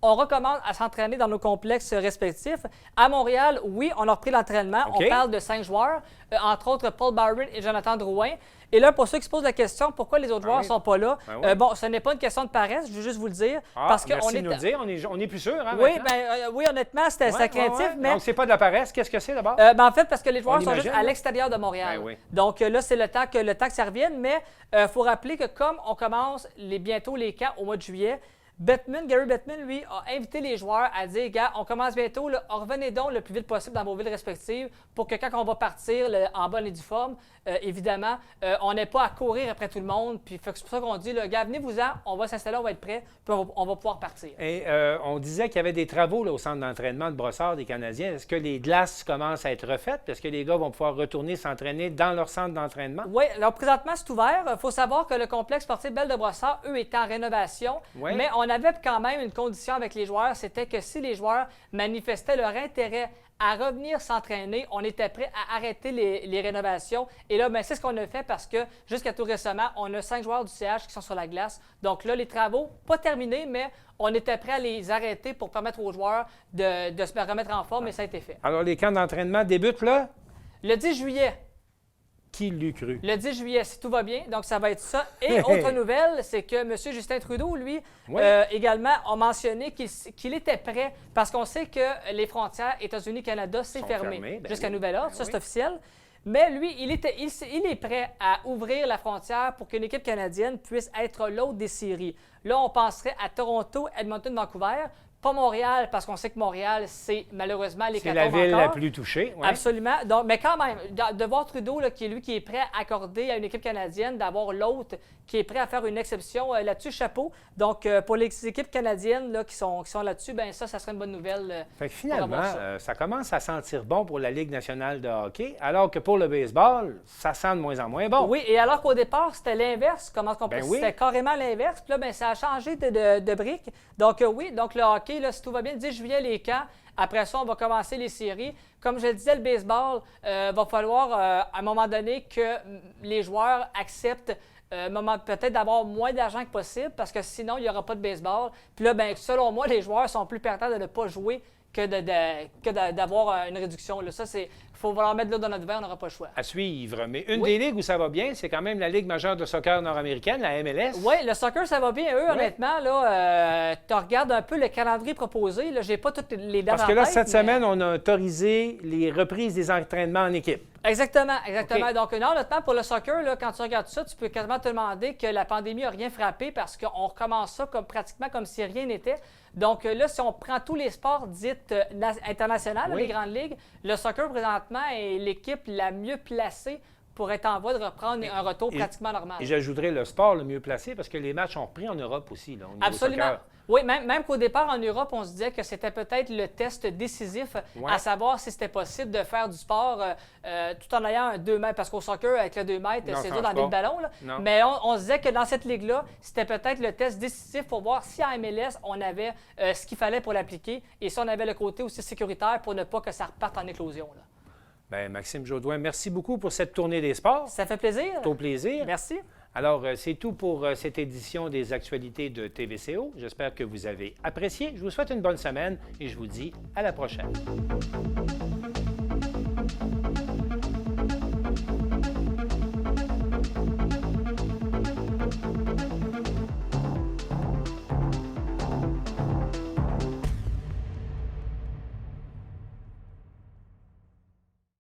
On recommence à s'entraîner dans nos complexes respectifs. À Montréal, oui, on a repris l'entraînement. OK. On parle de 5 joueurs, entre autres Paul Byron et Jonathan Drouin. Et là, pour ceux qui se posent la question, pourquoi les autres joueurs ne sont pas là? Bon, ce n'est pas une question de paresse, je veux juste vous le dire. Parce que merci de nous le dire, on est plus sûr. Hein, oui, maintenant? oui, honnêtement, c'était craintif. Mais... Donc, c'est pas de la paresse. Qu'est-ce que c'est d'abord? En fait, parce que les joueurs On sont juste imagine, à l'extérieur de Montréal. Ben oui. Donc là, c'est le temps que ça revienne. Mais il faut rappeler que comme on commence bientôt les camps au mois de juillet, Gary Bettman, lui, a invité les joueurs à dire, gars, on commence bientôt, là, revenez donc le plus vite possible dans vos villes respectives pour que quand on va partir en bonne et due forme, évidemment, on n'ait pas à courir après tout le monde. Puis c'est pour ça qu'on dit, là, gars, venez-vous-en, on va s'installer, on va être prêt, puis on va pouvoir partir. Et on disait qu'il y avait des travaux là, au centre d'entraînement de Brossard des Canadiens. Est-ce que les glaces commencent à être refaites? Est-ce que les gars vont pouvoir retourner s'entraîner dans leur centre d'entraînement? Oui, alors présentement, c'est ouvert. Il faut savoir que le complexe sportif Belle de Brossard, eux, est en rénovation. Oui. Mais on avait quand même une condition avec les joueurs, c'était que si les joueurs manifestaient leur intérêt à revenir s'entraîner, on était prêt à arrêter les rénovations. Et là, c'est ce qu'on a fait parce que jusqu'à tout récemment, on a 5 joueurs du CH qui sont sur la glace. Donc là, les travaux, pas terminés, mais on était prêt à les arrêter pour permettre aux joueurs de se remettre en forme et ça a été fait. Alors, les camps d'entraînement débutent là? Le 10 juillet. Qui l'eût cru? Le 10 juillet, si tout va bien. Donc, ça va être ça. Et autre nouvelle, c'est que M. Justin Trudeau, lui, également, a mentionné qu'il était prêt parce qu'on sait que les frontières États-Unis-Canada, c'est fermé jusqu'à nouvel ordre. Ça, c'est officiel. Mais lui, il est prêt à ouvrir la frontière pour qu'une équipe canadienne puisse être l'hôte des séries. Là, on penserait à Toronto, Edmonton, Vancouver. Pas Montréal, parce qu'on sait que Montréal, c'est malheureusement les c'est la ville la plus touchée. Ouais. Absolument. Donc, mais quand même, de voir Trudeau, là, qui est prêt à accorder à une équipe canadienne, d'avoir l'autre qui est prêt à faire une exception là-dessus, chapeau. Donc, pour les équipes canadiennes là, qui sont là-dessus, bien ça serait une bonne nouvelle. Fait que finalement, ça commence à sentir bon pour la Ligue nationale de hockey, alors que pour le baseball, ça sent de moins en moins bon. Oui, et alors qu'au départ, c'était l'inverse. Oui. C'était carrément l'inverse. Puis là, ça a changé de brique. Donc, oui, donc le hockey, là, si tout va bien, le 10 juillet, les camps. Après ça, on va commencer les séries. Comme je le disais, le baseball, va falloir, à un moment donné, que les joueurs acceptent peut-être d'avoir moins d'argent que possible parce que sinon, il n'y aura pas de baseball. Puis là, selon moi, les joueurs sont plus perdants de ne pas jouer que d'avoir une réduction. Là, ça, il faut vouloir mettre de l'eau dans notre verre, on n'aura pas le choix. À suivre. Mais une des ligues où ça va bien, c'est quand même la Ligue majeure de soccer nord-américaine, la MLS. Oui, le soccer, ça va bien. Eux, honnêtement, là, tu regardes un peu le calendrier proposé. Je n'ai pas toutes les dates Parce que là, en tête, cette semaine, on a autorisé les reprises des entraînements en équipe. Exactement. Okay. Donc, non, honnêtement, pour le soccer, là, quand tu regardes ça, tu peux quasiment te demander que la pandémie n'a rien frappé parce qu'on recommence ça pratiquement comme si rien n'était. Donc là, si on prend tous les sports dits internationaux, les grandes ligues, le soccer, présentement, est l'équipe la mieux placée pour être en voie de reprendre un retour pratiquement normal. Et j'ajouterais le sport le mieux placé parce que les matchs ont repris en Europe aussi. Là, au niveau absolument. Soccer. Oui, même qu'au départ, en Europe, on se disait que c'était peut-être le test décisif à savoir si c'était possible de faire du sport tout en ayant un 2 mètres. Parce qu'au soccer, avec le 2 mètres, c'est dur d'enlever le ballon. Là. Mais on se disait que dans cette ligue-là, c'était peut-être le test décisif pour voir si en MLS, on avait ce qu'il fallait pour l'appliquer et si on avait le côté aussi sécuritaire pour ne pas que ça reparte en éclosion. Là. Bien, Maxime Jodoin, merci beaucoup pour cette tournée des sports. Ça fait plaisir. C'est au plaisir. Merci. Alors, c'est tout pour cette édition des actualités de TVCO. J'espère que vous avez apprécié. Je vous souhaite une bonne semaine et je vous dis à la prochaine.